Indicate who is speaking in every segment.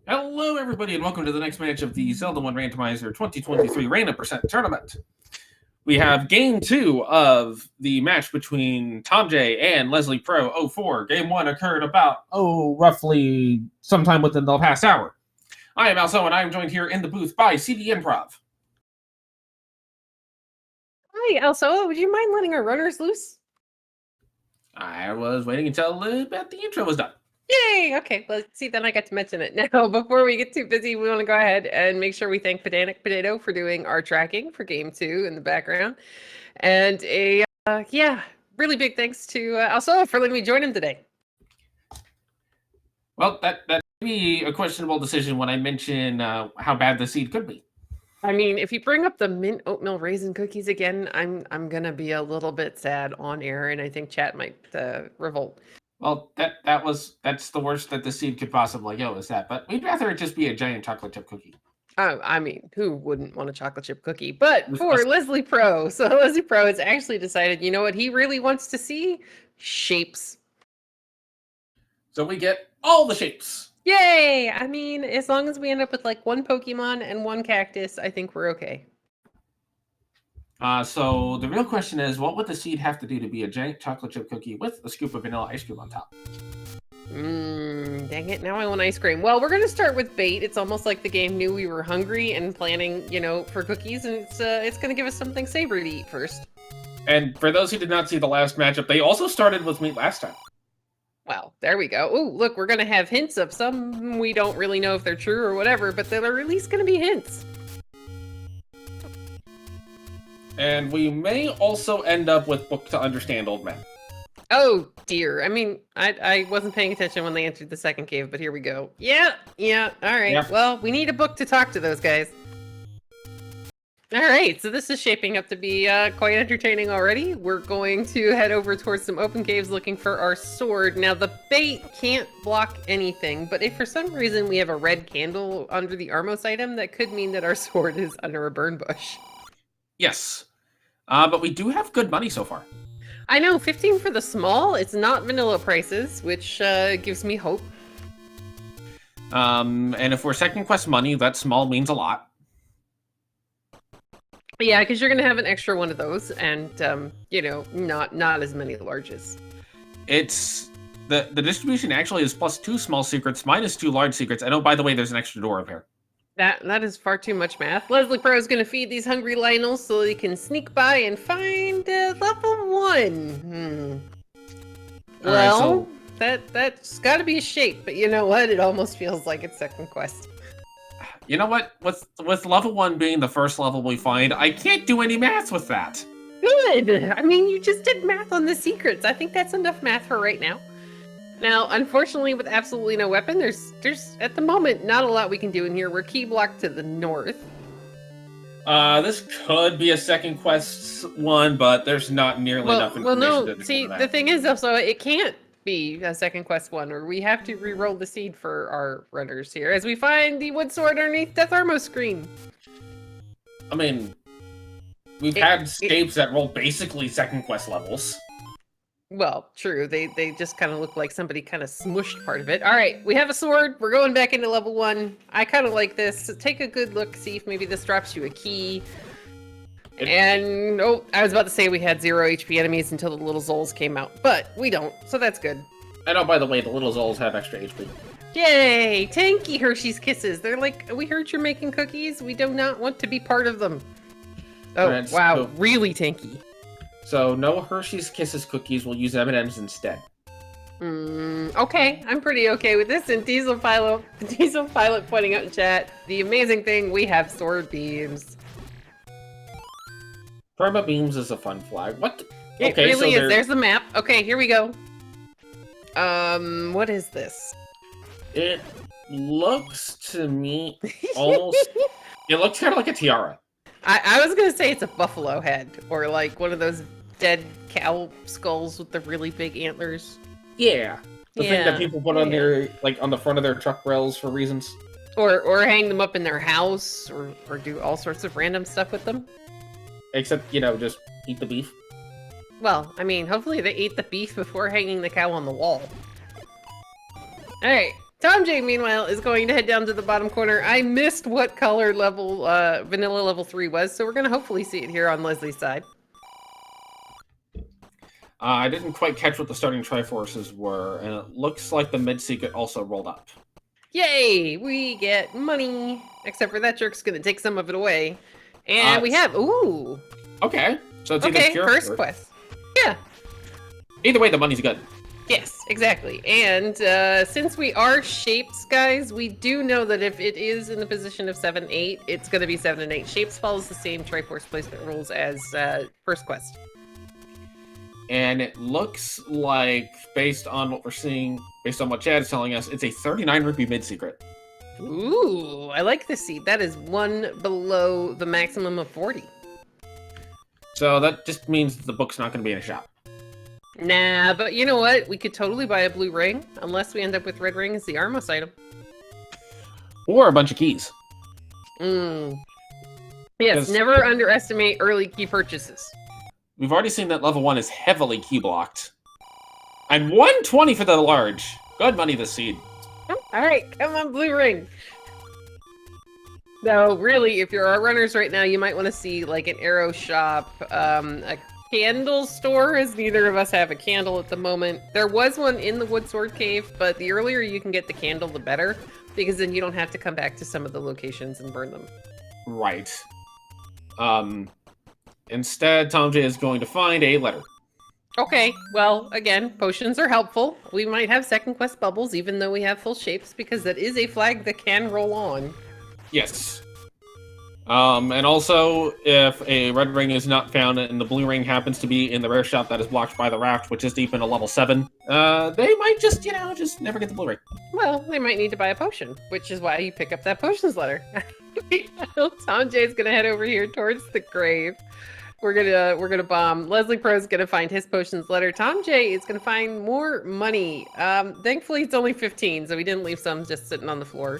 Speaker 1: Hello, everybody, and welcome to the next match of the Zelda 1 Randomizer 2023 Random Percent Tournament. We have Game 2 of the match between thomjay and Leslie Pro 04. Game 1 occurred about, roughly sometime within the past hour. I am Also, and I am joined here in the booth by CD Improv.
Speaker 2: Hi, Also. Would you mind letting our runners loose?
Speaker 1: I was waiting until about the intro was done.
Speaker 2: Yay! Okay, well, see, then I get to mention it now. Before we get too busy, we want to go ahead and make sure we thank Pedantic Potato for doing our tracking for Game 2 in the background. And really big thanks to Also for letting me join him today.
Speaker 1: Well, that may be a questionable decision when I mention how bad the seed could be.
Speaker 2: I mean, if you bring up the mint oatmeal raisin cookies again, I'm gonna be a little bit sad on air, and I think chat might revolt.
Speaker 1: Well, that's the worst that the seed could possibly go, is that. But we'd rather it just be a giant chocolate chip cookie.
Speaker 2: Oh, I mean, who wouldn't want a chocolate chip cookie? But for Leslie Pro, so Leslie Pro has actually decided, you know what he really wants to see? Shapes.
Speaker 1: So we get all the shapes.
Speaker 2: Yay! I mean, as long as we end up with like one Pokemon and one cactus, I think we're okay.
Speaker 1: So the real question is, what would the seed have to do to be a giant chocolate chip cookie with a scoop of vanilla ice cream on top?
Speaker 2: Dang it, now I want ice cream. Well, we're gonna start with bait. It's almost like the game knew we were hungry and planning, for cookies, and it's gonna give us something savory to eat first.
Speaker 1: And for those who did not see the last matchup, they also started with meat last time.
Speaker 2: Well, there we go. Oh, look, we're gonna have hints of some we don't really know if they're true or whatever, but they're at least gonna be hints.
Speaker 1: And we may also end up with Book to Understand Old Men.
Speaker 2: Oh, dear. I mean, I wasn't paying attention when they entered the second cave, but here we go. Yeah, all right. Yep. Well, we need a book to talk to those guys. All right, so this is shaping up to be quite entertaining already. We're going to head over towards some open caves looking for our sword. Now, the bait can't block anything, but if for some reason we have a red candle under the Armos item, that could mean that our sword is under a burn bush.
Speaker 1: Yes. But we do have good money so far.
Speaker 2: I know, 15 for the small. It's not vanilla prices, which gives me hope.
Speaker 1: And if we're second quest money, that small means a lot.
Speaker 2: Yeah, because you're going to have an extra one of those, and, not as many larges.
Speaker 1: It's... The distribution actually is +2 small secrets, -2 large secrets. And oh, by the way, there's an extra door up here.
Speaker 2: That is far too much math. Leslie Pro is going to feed these hungry Lionels so they can sneak by and find level 1. Well, right, that's got to be a shape, but you know what? It almost feels like it's second quest.
Speaker 1: You know what? With level 1 being the first level we find, I can't do any math with that.
Speaker 2: Good! I mean, you just did math on the secrets. I think that's enough math for right now. Now, unfortunately, with absolutely no weapon, there's at the moment not a lot we can do in here. We're key blocked to the north.
Speaker 1: This could be a second quest one, but there's not nearly enough information.
Speaker 2: Well, no. See, the thing is, also, it can't be a second quest one, or we have to re-roll the seed for our runners here as we find the wood sword underneath Death Armos screen.
Speaker 1: I mean, we've had scapes that roll basically second quest levels.
Speaker 2: Well, true. They just kind of look like somebody kind of smushed part of it. All right, we have a sword. We're going back into level 1. I kind of like this. So take a good look, see if maybe this drops you a key. And, I was about to say we had 0 HP enemies until the little Zols came out, but we don't, so that's good.
Speaker 1: And oh, by the way, the little Zols have extra HP.
Speaker 2: Yay! Tanky Hershey's Kisses. They're like, we heard you're making cookies. We do not want to be part of them. Oh, right, wow, so really tanky.
Speaker 1: So no Hershey's Kisses cookies, we'll use M&M's instead.
Speaker 2: Okay, I'm pretty okay with this. And Diesel Pilot pointing out in chat, the amazing thing, we have sword beams.
Speaker 1: Perma beams is a fun flag. What?
Speaker 2: It really is. There's the map. Okay, here we go. What is this?
Speaker 1: It looks to me almost... It looks kind of like a tiara.
Speaker 2: I was gonna say it's a buffalo head, or like one of those dead cow skulls with the really big antlers.
Speaker 1: Yeah. The thing that people put on their, like, on the front of their truck rails for reasons.
Speaker 2: Or hang them up in their house, or do all sorts of random stuff with them.
Speaker 1: Except, just eat the beef.
Speaker 2: Well, I mean, hopefully they ate the beef before hanging the cow on the wall. Alright, Tom J, meanwhile, is going to head down to the bottom corner. I missed what color level vanilla level 3 was, so we're going to hopefully see it here on Leslie's side.
Speaker 1: I didn't quite catch what the starting Triforces were, and it looks like the mid-secret also rolled up.
Speaker 2: Yay! We get money! Except for that jerk's going to take some of it away. And we have... Ooh!
Speaker 1: Okay. So it's
Speaker 2: okay, first quest. Yeah.
Speaker 1: Either way, the money's good.
Speaker 2: Yes, exactly. And since we are shapes, guys, we do know that if it is in the position of 7-8, it's going to be 7 and 8. Shapes follows the same Triforce placement rules as first quest.
Speaker 1: And it looks like, based on what we're seeing, based on what Chad is telling us, it's a 39 rupee mid-secret.
Speaker 2: Ooh, I like this seed. That is one below the maximum of 40.
Speaker 1: So that just means the book's not going to be in a shop.
Speaker 2: Nah, but you know what? We could totally buy a blue ring, unless we end up with red ring as the Armos item.
Speaker 1: Or a bunch of keys.
Speaker 2: Yes, never underestimate early key purchases.
Speaker 1: We've already seen that level 1 is heavily key blocked. And 120 for the large. Good money this seed.
Speaker 2: Alright, come on, blue ring. No, really, if you're our runners right now, you might want to see like an arrow shop, a candle store, as neither of us have a candle at the moment. There was one in the Wood Sword Cave, but the earlier you can get the candle, the better, because then you don't have to come back to some of the locations and burn them.
Speaker 1: Right. Instead, Tom J is going to find a letter.
Speaker 2: Okay, well, again, potions are helpful. We might have second quest bubbles, even though we have full shapes, because that is a flag that can roll on.
Speaker 1: Yes. And also, if a red ring is not found and the blue ring happens to be in the rare shop that is blocked by the raft, which is deep into level 7, they might just, just never get the blue ring.
Speaker 2: Well, they might need to buy a potion, which is why you pick up that potions letter. Tom J's gonna head over here towards the grave. We're gonna bomb. Leslie Pro's gonna find his potions letter. Tom J is gonna find more money. Thankfully it's only 15, so we didn't leave some just sitting on the floor.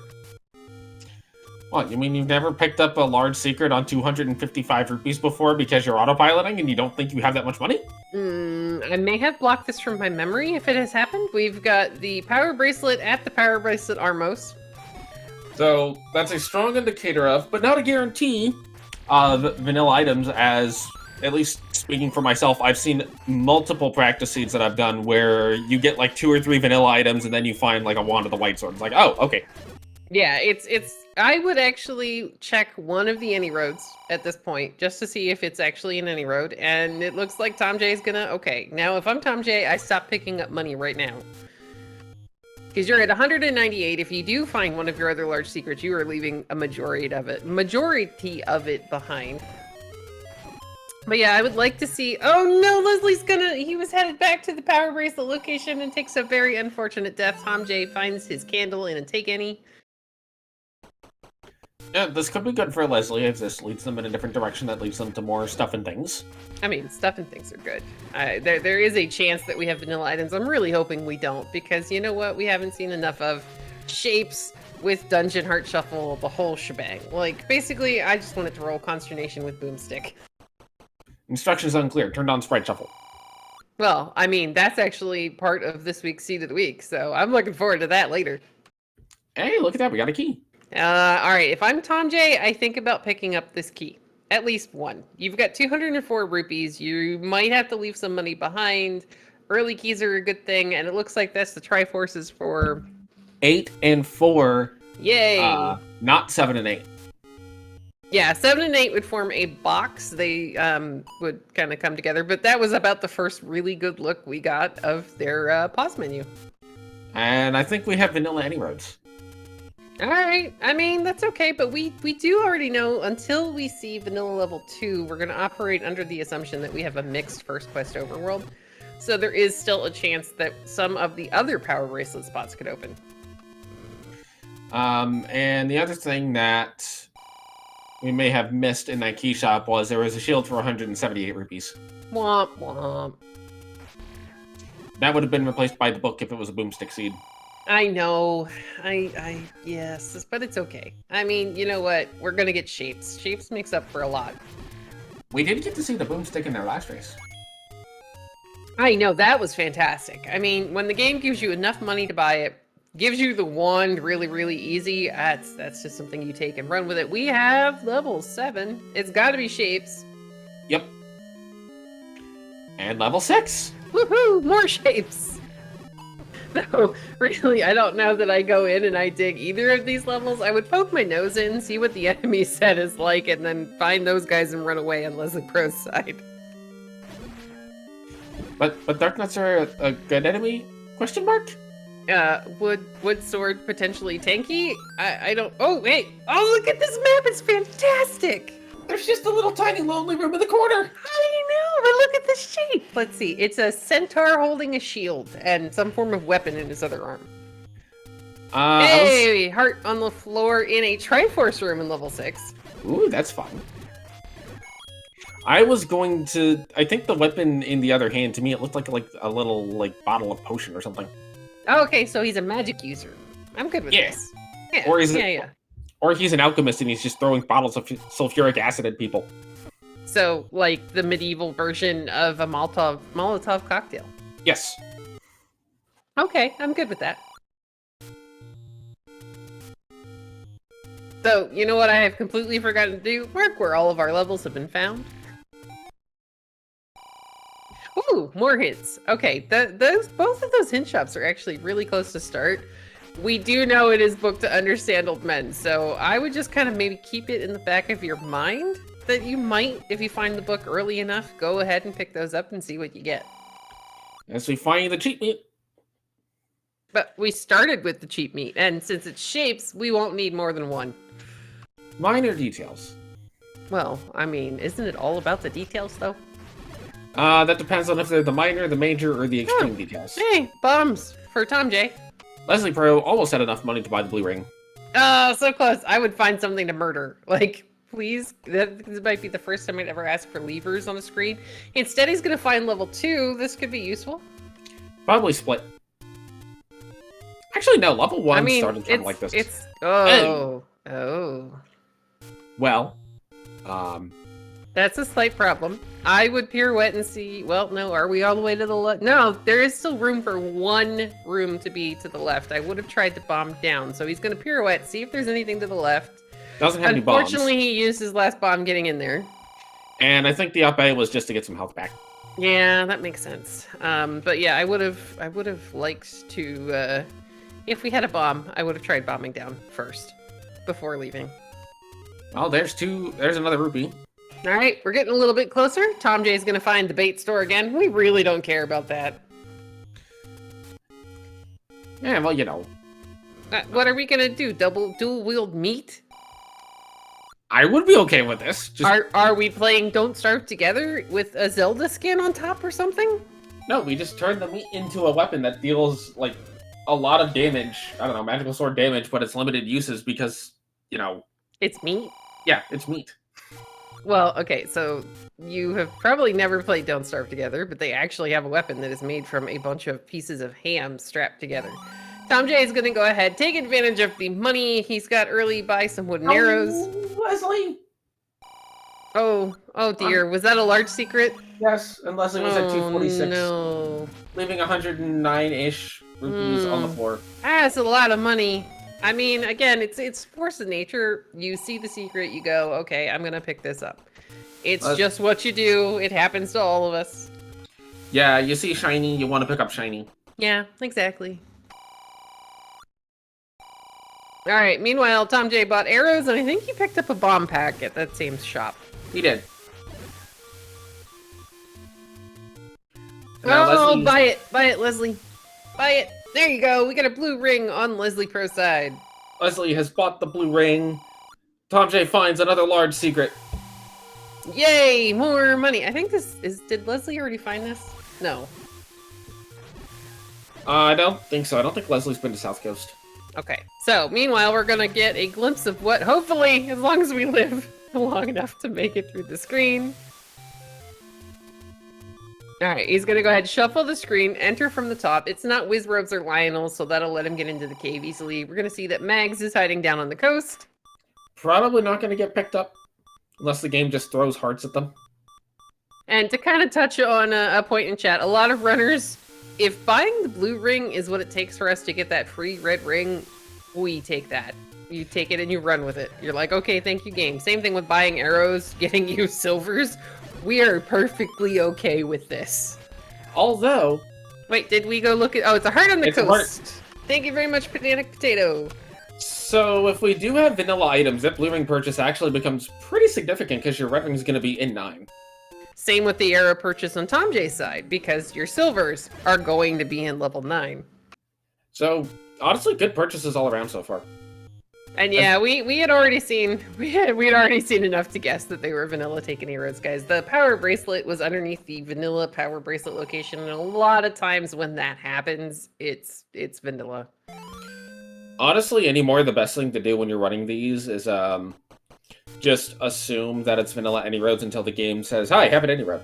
Speaker 1: What, you mean you've never picked up a large secret on 255 rupees before because you're autopiloting and you don't think you have that much money?
Speaker 2: I may have blocked this from my memory if it has happened. We've got the power bracelet at the power bracelet Armos.
Speaker 1: So that's a strong indicator of, but not a guarantee, of vanilla items, as, at least speaking for myself, I've seen multiple practice seeds that I've done where you get like 2 or 3 vanilla items and then you find like a wand of the white sword. It's like, oh, okay.
Speaker 2: Yeah, I would actually check one of the any roads at this point, just to see if it's actually an any road, and it looks like Tom J is gonna, okay, now if I'm Tom J, I stop picking up money right now. Because you're at 198, if you do find one of your other large secrets, you are leaving a majority of it behind. But yeah, I would like to see, oh no, he was headed back to the power bracelet location and takes a very unfortunate death. Tom J finds his candle in a take any.
Speaker 1: Yeah, this could be good for Leslie if this leads them in a different direction that leads them to more stuff and things.
Speaker 2: I mean, stuff and things are good. There is a chance that we have vanilla items. I'm really hoping we don't, because you know what? We haven't seen enough of shapes with Dungeon Heart Shuffle, the whole shebang. Like, basically, I just wanted to roll Consternation with Boomstick.
Speaker 1: Instructions unclear. Turned on Sprite Shuffle.
Speaker 2: Well, I mean, that's actually part of this week's Seed of the Week, so I'm looking forward to that later.
Speaker 1: Hey, look at that. We got a key.
Speaker 2: Alright, if I'm Tom J, I think about picking up this key. At least one. You've got 204 rupees. You might have to leave some money behind. Early keys are a good thing, and it looks like that's the Triforces for
Speaker 1: 8 and 4.
Speaker 2: Yay!
Speaker 1: Not 7 and 8.
Speaker 2: Yeah, 7 and 8 would form a box. They would kind of come together, but that was about the first really good look we got of their pause menu.
Speaker 1: And I think we have vanilla any roads.
Speaker 2: Alright, I mean, that's okay, but we do already know until we see vanilla level 2, we're going to operate under the assumption that we have a mixed first quest overworld. So there is still a chance that some of the other power bracelet spots could open.
Speaker 1: And the other thing that we may have missed in that key shop was there was a shield for 178 rupees.
Speaker 2: Womp womp.
Speaker 1: That would have been replaced by the book if it was a boomstick seed.
Speaker 2: I know. Yes, but it's okay. I mean, you know what? We're gonna get shapes. Shapes makes up for a lot.
Speaker 1: We did get to see the boomstick in their last race.
Speaker 2: I know, that was fantastic. I mean, when the game gives you enough money to buy it, gives you the wand really, really easy. That's just something you take and run with it. We have level 7. It's got to be shapes.
Speaker 1: Yep. And level 6.
Speaker 2: Woohoo! More shapes. No, really, I don't know that I go in and I dig either of these levels. I would poke my nose in, see what the enemy set is like, and then find those guys and run away on Leslie Pro's side.
Speaker 1: But Dark Nuts are a good enemy? Question mark?
Speaker 2: Wood sword potentially tanky? I don't. Oh wait! Oh, look at this map! It's fantastic.
Speaker 1: There's just a little tiny lonely room in the corner.
Speaker 2: I know, but look at the shape. Let's see. It's a centaur holding a shield and some form of weapon in his other arm. Hey, heart on the floor in a Triforce room in level 6.
Speaker 1: Ooh, that's fun. I think the weapon in the other hand, to me, it looked like a little bottle of potion or something.
Speaker 2: Oh, okay, so he's a magic user. I'm good with this. Yeah.
Speaker 1: Or he's an alchemist and he's just throwing bottles of sulfuric acid at people.
Speaker 2: So, like the medieval version of a Molotov cocktail.
Speaker 1: Yes.
Speaker 2: Okay, I'm good with that. So, you know what I have completely forgotten to do? Mark where all of our levels have been found. Ooh, more hints. Okay, both of those hint shops are actually really close to start. We do know it is booked to understand old men, so I would just kind of maybe keep it in the back of your mind that you might, if you find the book early enough, go ahead and pick those up and see what you get.
Speaker 1: As we find the cheap meat.
Speaker 2: But we started with the cheap meat, and since it's shapes, we won't need more than one.
Speaker 1: Minor details.
Speaker 2: Well, I mean, isn't it all about the details, though?
Speaker 1: That depends on if they're the minor, the major, or the extreme details.
Speaker 2: Hey, bombs for thomjay.
Speaker 1: Leslie Pro almost had enough money to buy the blue ring.
Speaker 2: Oh, so close. I would find something to murder. Like, please. This might be the first time I'd ever ask for levers on the screen. Instead, he's going to find level 2. This could be useful.
Speaker 1: Probably split. Actually, no. Level 1 started something like this.
Speaker 2: Oh.
Speaker 1: Well,
Speaker 2: that's a slight problem. I would pirouette and see. Well, no, are we all the way to the left? No, there is still room for one room to be to the left. I would have tried to bomb down. So he's going to pirouette, see if there's anything to the left.
Speaker 1: Doesn't have any bombs.
Speaker 2: Unfortunately, he used his last bomb getting in there.
Speaker 1: And I think the up A was just to get some health back.
Speaker 2: Yeah, that makes sense. But yeah, I would have liked to. If we had a bomb, I would have tried bombing down first before leaving.
Speaker 1: Well, there's another rupee.
Speaker 2: All right, we're getting a little bit closer. thomjay's going to find the bait store again. We really don't care about that.
Speaker 1: Yeah, well, you know.
Speaker 2: What are we going to do? Dual-wield meat?
Speaker 1: I would be okay with this.
Speaker 2: Are we playing Don't Starve Together with a Zelda skin on top or something?
Speaker 1: No, we just turn the meat into a weapon that deals, like, a lot of damage. I don't know, magical sword damage, but it's limited uses because, you know...
Speaker 2: It's meat?
Speaker 1: Yeah, it's meat.
Speaker 2: Well, okay, so you have probably never played Don't Starve Together, but they actually have a weapon that is made from a bunch of pieces of ham strapped together. thomjay is going to go ahead, take advantage of the money he's got early, buy some wooden arrows.
Speaker 1: Leslie!
Speaker 2: Oh dear, was that a large secret?
Speaker 1: Yes, and Leslie was at 246.
Speaker 2: No.
Speaker 1: Leaving 109-ish rupees on the floor.
Speaker 2: That's a lot of money. I mean, again, it's force of nature. You see the secret, you go, okay, I'm gonna pick this up. It's just what you do. It happens to all of us.
Speaker 1: Yeah, you see shiny, you want to pick up shiny.
Speaker 2: Yeah, exactly. All right, meanwhile, thomjay bought arrows, and I think he picked up a bomb pack at that same shop.
Speaker 1: He did.
Speaker 2: Oh, buy it, Leslie. Buy it. There you go. We got a blue ring on Leslie Pro's side.
Speaker 1: Leslie has bought the blue ring. thomjay finds another large secret.
Speaker 2: Yay! More money. I think this is... Did Leslie already find this? No.
Speaker 1: I don't think so. I don't think Leslie's been to South Coast.
Speaker 2: Okay. So, meanwhile, we're gonna get a glimpse of what, hopefully, as long as we live long enough to make it through the screen. Alright, he's gonna go ahead and shuffle the screen, enter from the top. It's not Wizrobes or Lionel, so that'll let him get into the cave easily. We're gonna see that Mags is hiding down on the coast.
Speaker 1: Probably not gonna get picked up, unless the game just throws hearts at them.
Speaker 2: And to kind of touch on a point in chat, a lot of runners if buying the blue ring is what it takes for us to get that free red ring, we take that. You take it and you run with it. You're like, okay, thank you, game. Same thing with buying arrows, getting you silvers. We are perfectly okay with this.
Speaker 1: Although...
Speaker 2: Wait, did we go look at... Oh, it's a heart on the coast. Thank you very much, Banana Potato.
Speaker 1: So if we do have vanilla items, that blue ring purchase actually becomes pretty significant because your red ring is going to be in 9.
Speaker 2: Same with the arrow purchase on thomjay's side, because your silvers are going to be in level 9.
Speaker 1: So, honestly, good purchases all around so far.
Speaker 2: And yeah, we had already seen enough to guess that they were vanilla taken arrows, guys. The power bracelet was underneath the vanilla power bracelet location, and a lot of times when that happens, it's vanilla.
Speaker 1: Honestly, anymore, the best thing to do when you're running these is just assume that it's vanilla any roads until the game says, "Hi, have it any road."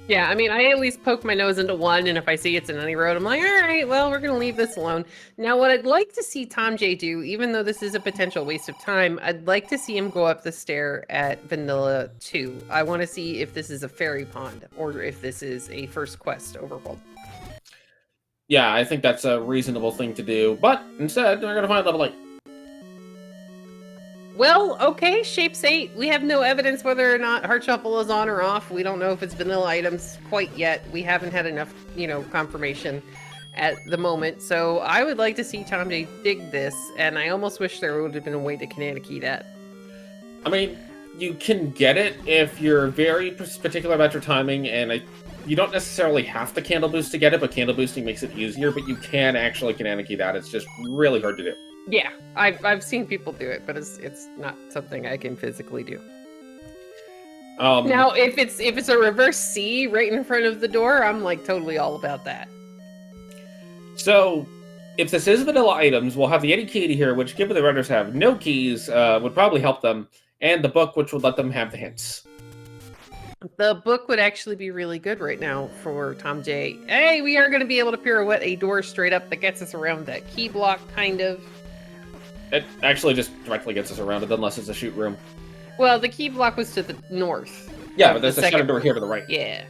Speaker 2: Yeah, I mean, I at least poke my nose into one, and if I see it's in any road, I'm like, all right, well, we're going to leave this alone. Now, what I'd like to see thomjay do, even though this is a potential waste of time, I'd like to see him go up the stair at Vanilla 2. I want to see if this is a fairy pond, or if this is a first quest overworld.
Speaker 1: Yeah, I think that's a reasonable thing to do, but instead, we're going to find level 8.
Speaker 2: Well, okay, Shapes 8. We have no evidence whether or not Heart Shuffle is on or off. We don't know if it's vanilla items quite yet. We haven't had enough, confirmation at the moment. So I would like to see thomjay dig this, and I almost wish there would have been a way to Kananaki that.
Speaker 1: I mean, you can get it if you're very particular about your timing, and you don't necessarily have to candle boost to get it, but candle boosting makes it easier, but you can actually Kananaki that. It's just really hard to do.
Speaker 2: Yeah, I've seen people do it, but it's not something I can physically do. Now, if it's a reverse C right in front of the door, I'm like totally all about that.
Speaker 1: So, if this is vanilla items, we'll have the Yeti key here, which given the runners have no keys, would probably help them, and the book, which would let them have the hints.
Speaker 2: The book would actually be really good right now for thomjay. Hey, we are going to be able to pirouette a door straight up that gets us around that key block, kind of.
Speaker 1: It actually just directly gets us around it, unless it's a shoot room.
Speaker 2: Well, the key block was to the north.
Speaker 1: Yeah, but there's a shutter door here to the right.
Speaker 2: Yeah.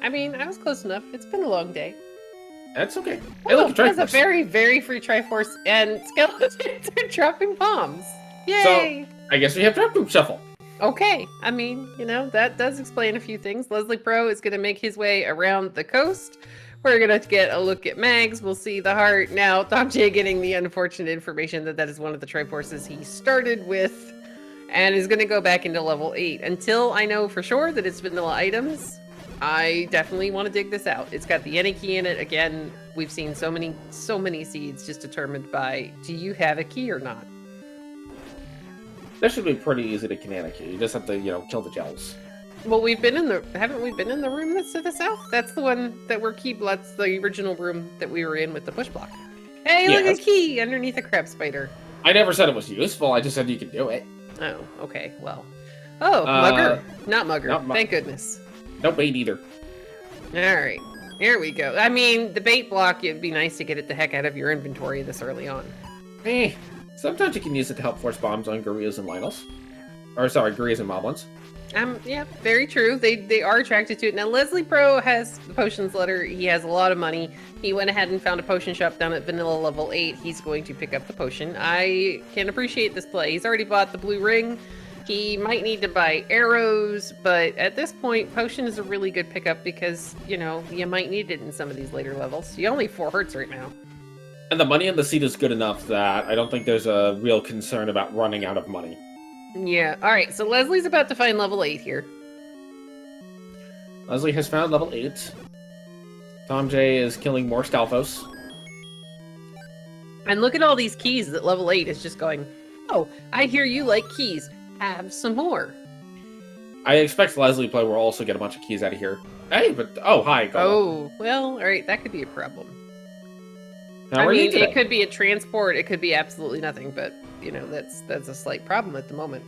Speaker 2: I mean, I was close enough. It's been a long day.
Speaker 1: That's okay.
Speaker 2: Hey, look, that's a very, very free Triforce, and skeletons are dropping bombs. Yay!
Speaker 1: So, I guess we have Trap Group Shuffle.
Speaker 2: Okay, I mean, that does explain a few things. Leslie Pro is going to make his way around the coast. We're going to get a look at Mags. We'll see the heart. Now, thomjay getting the unfortunate information that is one of the Triforces he started with and is going to go back into level 8. Until I know for sure that it's vanilla items, I definitely want to dig this out. It's got the Yeti key in it. Again, we've seen so many seeds just determined by, do you have a key or not?
Speaker 1: That should be pretty easy to Kananaki. You just have to, kill the gels.
Speaker 2: Well, haven't we been in the room that's to the south? That's the one that we're that's the original room that we were in with the push block. Hey, look at a key underneath a crab spider.
Speaker 1: I never said it was useful, I just said you could do it.
Speaker 2: Oh, okay, well. Oh, Mugger. Not Mugger, thank goodness.
Speaker 1: No bait either.
Speaker 2: Alright, here we go. I mean, the bait block, it'd be nice to get it the heck out of your inventory this early on.
Speaker 1: Sometimes you can use it to help force bombs on Gurias and Lynels. Or, sorry, Gurias and Moblins.
Speaker 2: Yeah, very true. They are attracted to it. Now, Leslie Pro has the potions letter. He has a lot of money. He went ahead and found a potion shop down at Vanilla level 8. He's going to pick up the potion. I can appreciate this play. He's already bought the blue ring. He might need to buy arrows, but at this point, potion is a really good pickup because, you might need it in some of these later levels. You only have 4 hearts right now.
Speaker 1: And the money in the seat is good enough that I don't think there's a real concern about running out of money.
Speaker 2: Yeah, alright, so Leslie's about to find level 8 here.
Speaker 1: Leslie has found level 8. thomjay is killing more Stalfos.
Speaker 2: And look at all these keys that level 8 is just going, oh, I hear you like keys. Have some more.
Speaker 1: I expect Leslie Play will also get a bunch of keys out of here. Hey, but, hi, Gola.
Speaker 2: Oh, well, alright, that could be a problem. It could be a transport, it could be absolutely nothing, but, that's a slight problem at the moment.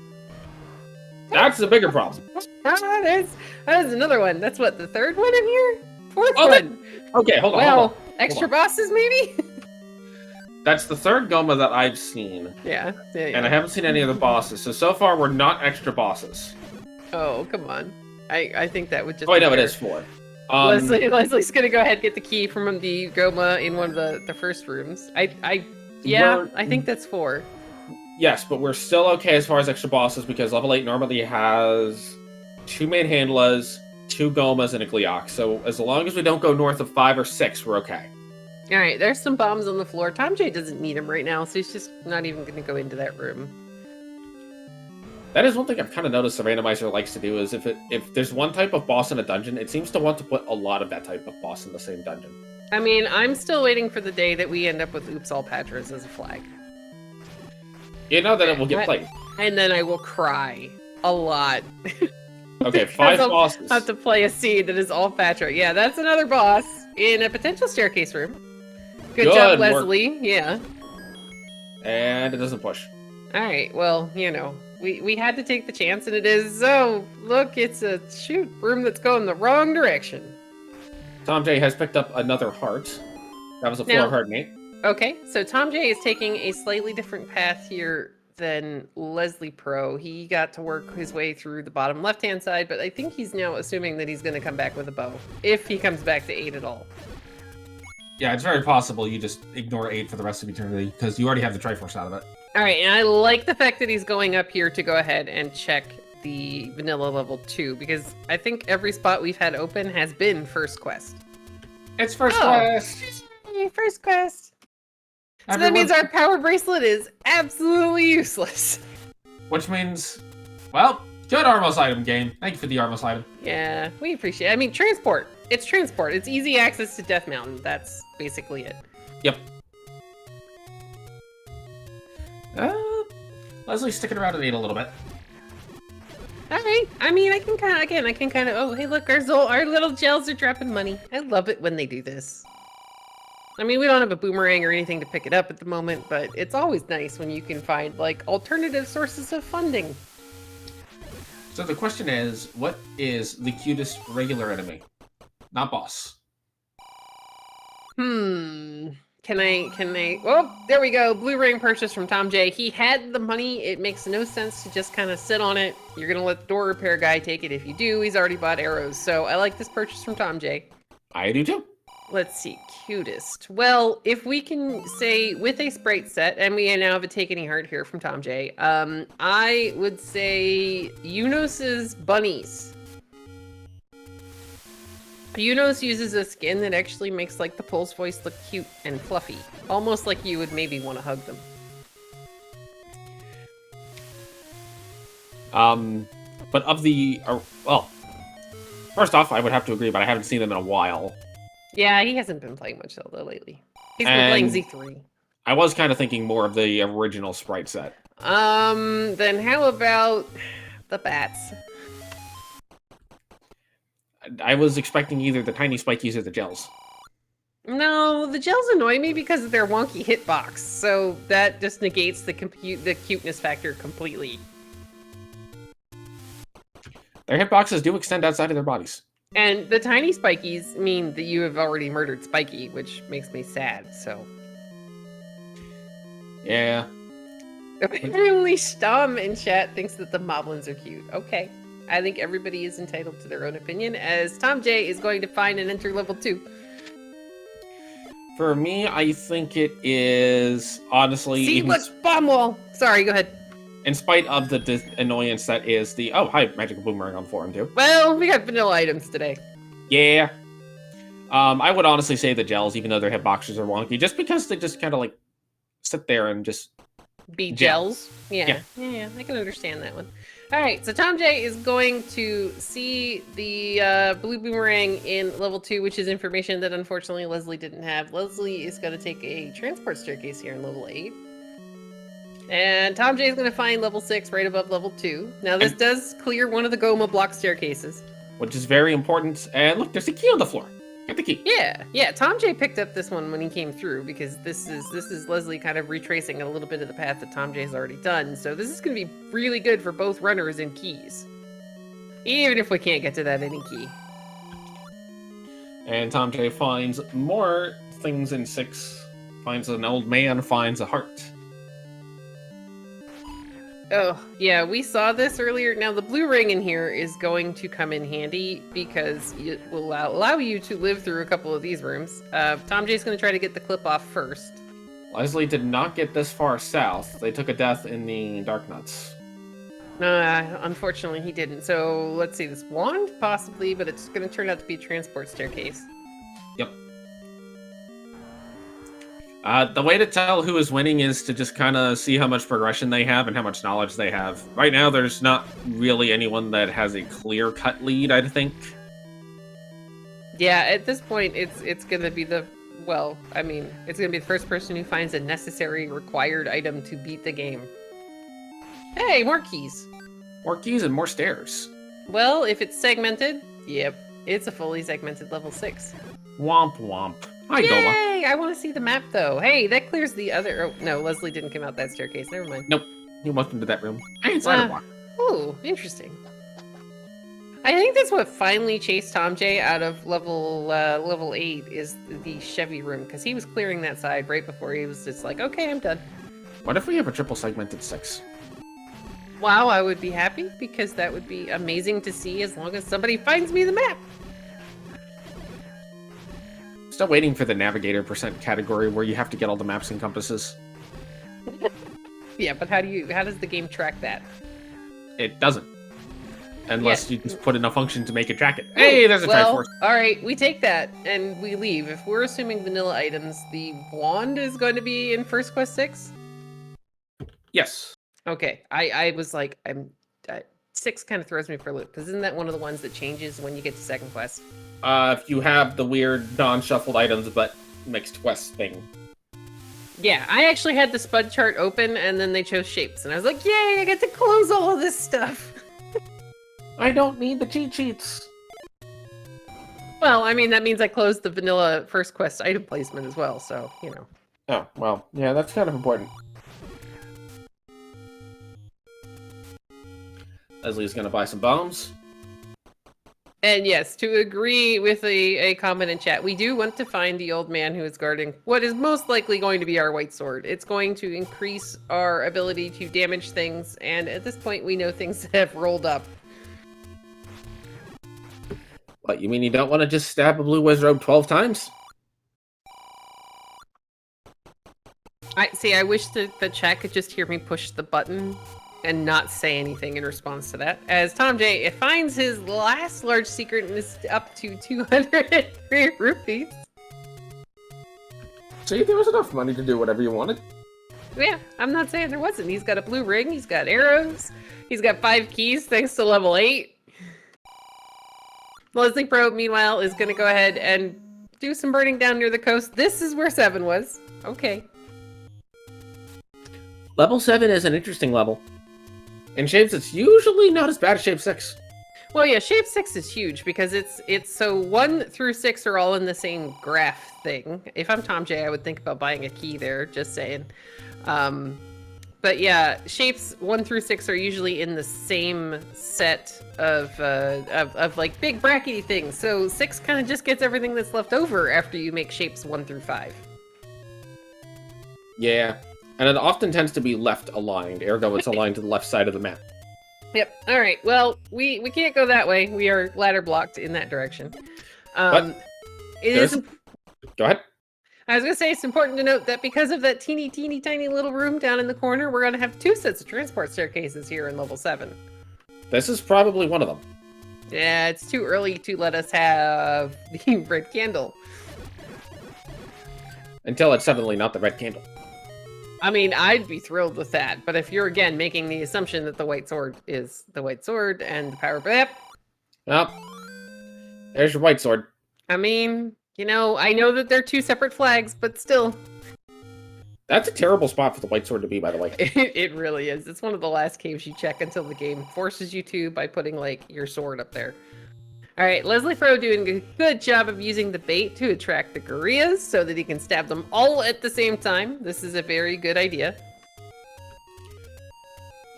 Speaker 1: That's the bigger problem.
Speaker 2: There's another one. That's what, the 3rd one in here? 4th one.
Speaker 1: Okay, hold on.
Speaker 2: Well, extra bosses, maybe?
Speaker 1: That's the 3rd Goma that I've seen.
Speaker 2: Yeah.
Speaker 1: And I haven't seen any of the bosses, so far we're not extra bosses.
Speaker 2: Oh, come on. I think that would just
Speaker 1: it is 4.
Speaker 2: Leslie's gonna go ahead and get the key from the Goma in one of the first rooms. I think that's 4.
Speaker 1: Yes, but we're still okay as far as extra bosses because level 8 normally has 2 main handlers, 2 Gomas, and a Gleeok. So as long as we don't go north of 5 or 6, we're okay.
Speaker 2: All right, there's some bombs on the floor. thomjay doesn't need them right now, so he's just not even going to go into that room.
Speaker 1: That is one thing I've kind of noticed the randomizer likes to do is if there's one type of boss in a dungeon, it seems to want to put a lot of that type of boss in the same dungeon.
Speaker 2: I mean, I'm still waiting for the day that we end up with Oops All Patras as a flag.
Speaker 1: You know that it will get played.
Speaker 2: And then I will cry a lot.
Speaker 1: Okay, 5 bosses.
Speaker 2: I'll have to play a seed that is all Patra. Yeah, that's another boss in a potential staircase room. Good job, Leslie. Yeah.
Speaker 1: And it doesn't push.
Speaker 2: All right, well, you know, we had to take the chance, and it is, oh, look, it's a room that's going the wrong direction.
Speaker 1: thomjay has picked up another heart. That was a 4 heart, mate.
Speaker 2: Okay, so thomjay is taking a slightly different path here than Leslie Pro. He got to work his way through the bottom left-hand side, but I think he's now assuming that he's going to come back with a bow, if he comes back to 8 at all.
Speaker 1: Yeah, it's very possible you just ignore 8 for the rest of eternity, because you already have the Triforce out of it.
Speaker 2: All right, and I like the fact that he's going up here to go ahead and check the vanilla level 2, because I think every spot we've had open has been first quest.
Speaker 1: It's first quest!
Speaker 2: First quest! So that means our power bracelet is absolutely useless.
Speaker 1: Which means, well, good Armos item, game. Thank you for the Armos item.
Speaker 2: Yeah, we appreciate it. I mean, transport. It's transport. It's easy access to Death Mountain. That's basically it.
Speaker 1: Yep. Leslie's sticking around at 8 a little bit.
Speaker 2: All right. I mean, I can kind of, oh, hey, look, our little gels are dropping money. I love it when they do this. I mean, we don't have a boomerang or anything to pick it up at the moment, but it's always nice when you can find, like, alternative sources of funding.
Speaker 1: So the question is, what is the cutest regular enemy? Not boss.
Speaker 2: Can I, oh, there we go. Blue ring purchase from thomjay. He had the money. It makes no sense to just kind of sit on it. You're going to let the door repair guy take it. If you do, he's already bought arrows. So I like this purchase from thomjay.
Speaker 1: I do too.
Speaker 2: Let's see, cutest. Well, if we can say with a sprite set, and we now have a take any heart here from thomjay, I would say Unos's bunnies. Unos uses a skin that actually makes like the Pulse voice look cute and fluffy. Almost like you would maybe want to hug them.
Speaker 1: But of the, well, first off, I would have to agree, but I haven't seen them in a while.
Speaker 2: Yeah, he hasn't been playing much Zelda lately. He's been playing Z3.
Speaker 1: I was kind of thinking more of the original sprite set.
Speaker 2: Then how about the bats?
Speaker 1: I was expecting either the tiny spikies or the gels.
Speaker 2: No, the gels annoy me because of their wonky hitbox, so that just negates the cuteness factor completely.
Speaker 1: Their hitboxes do extend outside of their bodies.
Speaker 2: And the tiny spikies mean that you have already murdered Spiky, which makes me sad, so.
Speaker 1: Yeah.
Speaker 2: Apparently Stom in chat thinks that the moblins are cute. Okay. I think everybody is entitled to their own opinion, as thomjay is going to find and enter level 2.
Speaker 1: For me, I think it is, honestly...
Speaker 2: See, look, bomb wall! Sorry, go ahead.
Speaker 1: In spite of the annoyance that is the... Oh, hi, Magical Boomerang on forum, too.
Speaker 2: Well, we got vanilla items today.
Speaker 1: Yeah. I would honestly say the gels, even though their hitboxes are wonky, just because they just kind of, like, sit there and just...
Speaker 2: Be gels? Yeah, I can understand that one. All right, so thomjay is going to see the blue boomerang in level 2, which is information that unfortunately Leslie didn't have. Leslie is going to take a transport staircase here in level 8. And thomjay is going to find level 6 right above level 2. Now this does clear one of the Goma block staircases.
Speaker 1: Which is very important. And look, there's a key on the floor. Get the key.
Speaker 2: Yeah, thomjay picked up this one when he came through because this is Leslie kind of retracing a little bit of the path that thomjay has already done. So this is going to be really good for both runners and keys. Even if we can't get to that any key.
Speaker 1: And thomjay finds more things in 6. Finds an old man, finds a heart.
Speaker 2: Oh, yeah, we saw this earlier. Now, the blue ring in here is going to come in handy because it will allow you to live through a couple of these rooms. Tom J's going to try to get the clip off first.
Speaker 1: Leslie did not get this far south. They took a death in the Dark Nuts.
Speaker 2: Unfortunately, he didn't. So, let's see, this wand? Possibly, but it's going to turn out to be a transport staircase.
Speaker 1: Yep. The way to tell who is winning is to just kind of see how much progression they have and how much knowledge they have. Right now, there's not really anyone that has a clear-cut lead, I think.
Speaker 2: Yeah, at this point, it's going to be it's going to be the first person who finds a necessary required item to beat the game. Hey, more keys.
Speaker 1: More keys and more stairs.
Speaker 2: Well, if it's segmented, yep, it's a fully segmented level 6.
Speaker 1: Womp womp. Hi,
Speaker 2: Yay!
Speaker 1: Goma.
Speaker 2: I want to see the map, though. Hey, that clears the other... Oh, no, Leslie didn't come out that staircase. Never mind.
Speaker 1: Nope. He walked into that room. And spider block.
Speaker 2: Oh, interesting. I think that's what finally chased Tom J out of level 8 is the Chevy room, because he was clearing that side right before he was just like, okay, I'm done.
Speaker 1: What if we have a triple segmented 6?
Speaker 2: Wow, I would be happy, because that would be amazing to see as long as somebody finds me the map.
Speaker 1: Still waiting for the navigator % category where you have to get all the maps and compasses.
Speaker 2: Yeah, but how does the game track that?
Speaker 1: It doesn't. Unless you just put in a function to make it track it. Hey, there's a Triforce.
Speaker 2: Alright, we take that and we leave. If we're assuming vanilla items, the wand is going to be in First Quest 6?
Speaker 1: Yes.
Speaker 2: Okay, I was like, 6 kind of throws me for a loop, because isn't that one of the ones that changes when you get to second quest?
Speaker 1: If you have the weird non-shuffled items but mixed quest thing.
Speaker 2: Yeah, I actually had the Spud chart open, and then they chose shapes, and I was like, yay, I get to close all of this stuff!
Speaker 1: I don't need the cheat sheets!
Speaker 2: Well, I mean, that means I closed the vanilla first quest item placement as well, so, you know.
Speaker 1: Oh, well, yeah, that's kind of important. Leslie's gonna buy some bombs.
Speaker 2: And yes, to agree with a comment in chat, we do want to find the old man who is guarding what is most likely going to be our white sword. It's going to increase our ability to damage things, and at this point we know things have rolled up.
Speaker 1: What, you mean you don't want to just stab a blue wizard 12 times?
Speaker 2: I wish that the chat could just hear me push the button and not say anything in response to that. As Tom J finds his last large secret and is up to 203 rupees.
Speaker 1: See, there was enough money to do whatever you wanted.
Speaker 2: Yeah, I'm not saying there wasn't. He's got a blue ring, he's got arrows, he's got 5 keys thanks to level 8. Leslie Pro, meanwhile, is going to go ahead and do some burning down near the coast. This is where 7 was. Okay.
Speaker 1: Level 7 is an interesting level. In shapes, it's usually not as bad as shape 6.
Speaker 2: Well, yeah, shape 6 is huge because it's so 1 through 6 are all in the same graph thing. If I'm Tom J, I would think about buying a key there, just saying. But yeah, shapes 1 through 6 are usually in the same set of like big brackety things. So 6 kind of just gets everything that's left over after you make shapes 1 through 5.
Speaker 1: Yeah. And it often tends to be left aligned, ergo it's aligned to the left side of the map.
Speaker 2: Yep. All right. Well, we can't go that way. We are ladder blocked in that direction.
Speaker 1: Go ahead.
Speaker 2: I was going to say it's important to note that because of that teeny tiny little room down in the corner, we're going to have 2 sets of transport staircases here in level 7.
Speaker 1: This is probably one of them.
Speaker 2: Yeah, it's too early to let us have the red candle.
Speaker 1: Until it's suddenly not the red candle.
Speaker 2: I mean, I'd be thrilled with that, but if you're, again, making the assumption that the white sword is the white sword and the power...
Speaker 1: Well, there's your white sword.
Speaker 2: I mean, you know, I know that they're 2 separate flags, but still.
Speaker 1: That's a terrible spot for the white sword to be, by the way.
Speaker 2: It really is. It's one of the last caves you check until the game forces you to by putting, like, your sword up there. All right, Leslie Fro doing a good job of using the bait to attract the gorillas so that he can stab them all at the same time. This is a very good idea.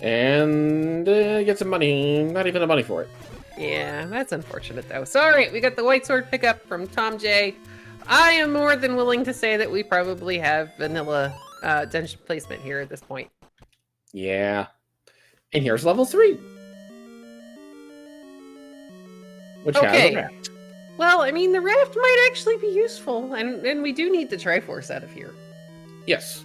Speaker 1: And get some money. Not even the money for it.
Speaker 2: Yeah, that's unfortunate, though. So, all right, we got the white sword pickup from Tom J. I am more than willing to say that we probably have vanilla dungeon placement here at this point.
Speaker 1: Yeah. And here's level 3. Which has a raft.
Speaker 2: Well, I mean, the raft might actually be useful, and we do need the Triforce out of here.
Speaker 1: Yes.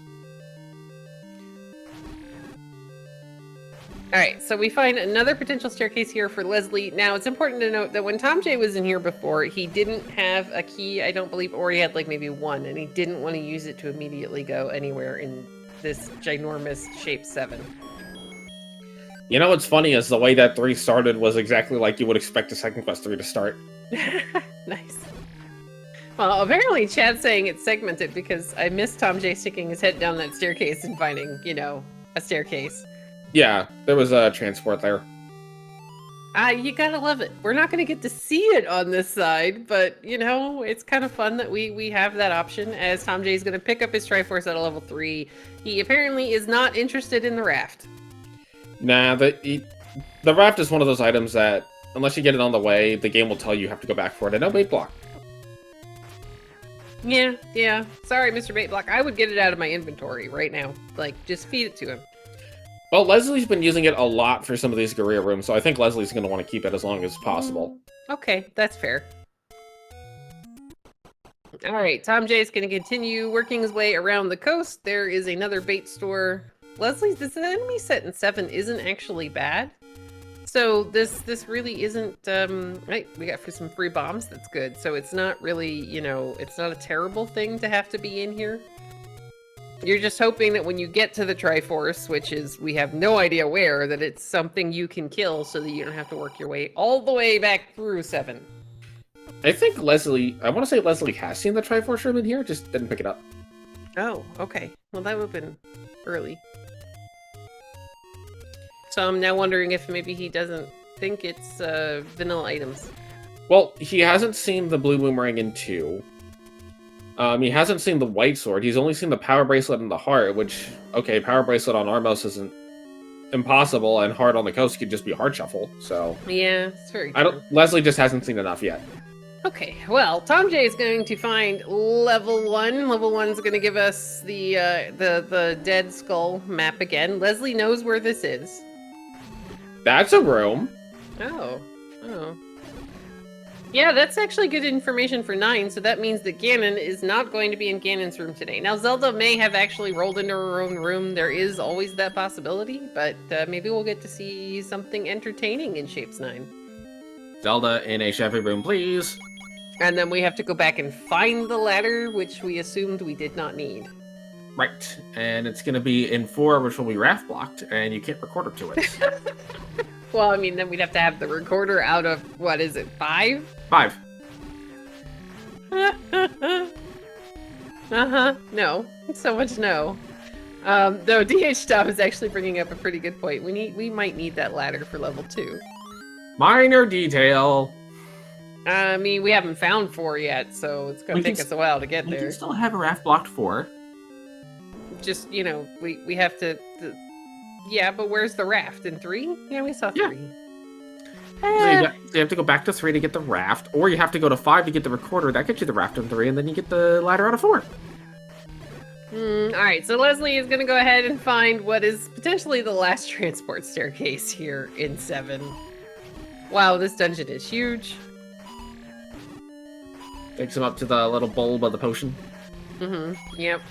Speaker 2: All right, so we find another potential staircase here for Leslie. Now, it's important to note that when thomjay was in here before, he didn't have a key, I don't believe, or he had like maybe one, and he didn't want to use it to immediately go anywhere in this ginormous shape 7.
Speaker 1: You know what's funny is the way that 3 started was exactly like you would expect a Second Quest 3 to start.
Speaker 2: Nice. Well, apparently Chad's saying it's segmented because I missed thomjay sticking his head down that staircase and finding, you know, a staircase.
Speaker 1: Yeah, there was a transport there.
Speaker 2: You gotta love it. We're not gonna get to see it on this side, but, you know, it's kind of fun that we have that option, as thomjay is gonna pick up his Triforce at a level 3. He apparently is not interested in the raft.
Speaker 1: Nah, the raft is one of those items that, unless you get it on the way, the game will tell you have to go back for it, and no bait block.
Speaker 2: Yeah. Sorry, Mr. Bait Block. I would get it out of my inventory right now. Like, just feed it to him.
Speaker 1: Well, Leslie's been using it a lot for some of these Guerrilla rooms, so I think Leslie's going to want to keep it as long as possible.
Speaker 2: Okay, that's fair. All right, thomjay is going to continue working his way around the coast. There is another bait store. Leslie's, this enemy set in 7 isn't actually bad. So this really isn't, right, we got some free bombs, that's good. So it's not really, you know, it's not a terrible thing to have to be in here. You're just hoping that when you get to the Triforce, which is, we have no idea where, that it's something you can kill so that you don't have to work your way all the way back through 7.
Speaker 1: I think Leslie, I want to say Leslie has seen the Triforce room in here, just didn't pick it up.
Speaker 2: Oh, okay. Well, that would have been early. So I'm now wondering if maybe he doesn't think it's vanilla items.
Speaker 1: Well, he hasn't seen the blue boomerang in 2. He hasn't seen the white sword. He's only seen the power bracelet and the heart, which, okay, power bracelet on Armos isn't impossible, and heart on the coast could just be heart shuffle, so...
Speaker 2: Yeah, it's very true.
Speaker 1: Leslie just hasn't seen enough yet.
Speaker 2: Okay, well, thomjay is going to find level 1. Level 1's going to give us the Dead Skull map again. Leslie knows where this is.
Speaker 1: That's a room.
Speaker 2: Oh. Yeah, that's actually good information for 9, so that means that Ganon is not going to be in Ganon's room today. Now, Zelda may have actually rolled into her own room. There is always that possibility, but maybe we'll get to see something entertaining in Shapes 9.
Speaker 1: Zelda in a Chevy room, please.
Speaker 2: And then we have to go back and find the ladder, which we assumed we did not need.
Speaker 1: Right, and it's going to be in 4, which will be raft blocked, and you can't record to it.
Speaker 2: Well, I mean, then we'd have to have the recorder out of, what is it, 5?
Speaker 1: 5.
Speaker 2: No. So much no. Though DH Stop is actually bringing up a pretty good point. We might need that ladder for level 2.
Speaker 1: Minor detail.
Speaker 2: I mean, we haven't found 4 yet, so it's going to take us a while to get there.
Speaker 1: We can still have a raft blocked 4.
Speaker 2: Just, you know, we have to... Yeah, but where's the raft? In 3? Yeah, we saw 3.
Speaker 1: So you have to go back to 3 to get the raft, or you have to go to 5 to get the recorder. That gets you the raft in 3, and then you get the ladder out of 4.
Speaker 2: Alright, so Leslie is going to go ahead and find what is potentially the last transport staircase here in 7. Wow, this dungeon is huge.
Speaker 1: Takes him up to the little bulb of the potion.
Speaker 2: Yep.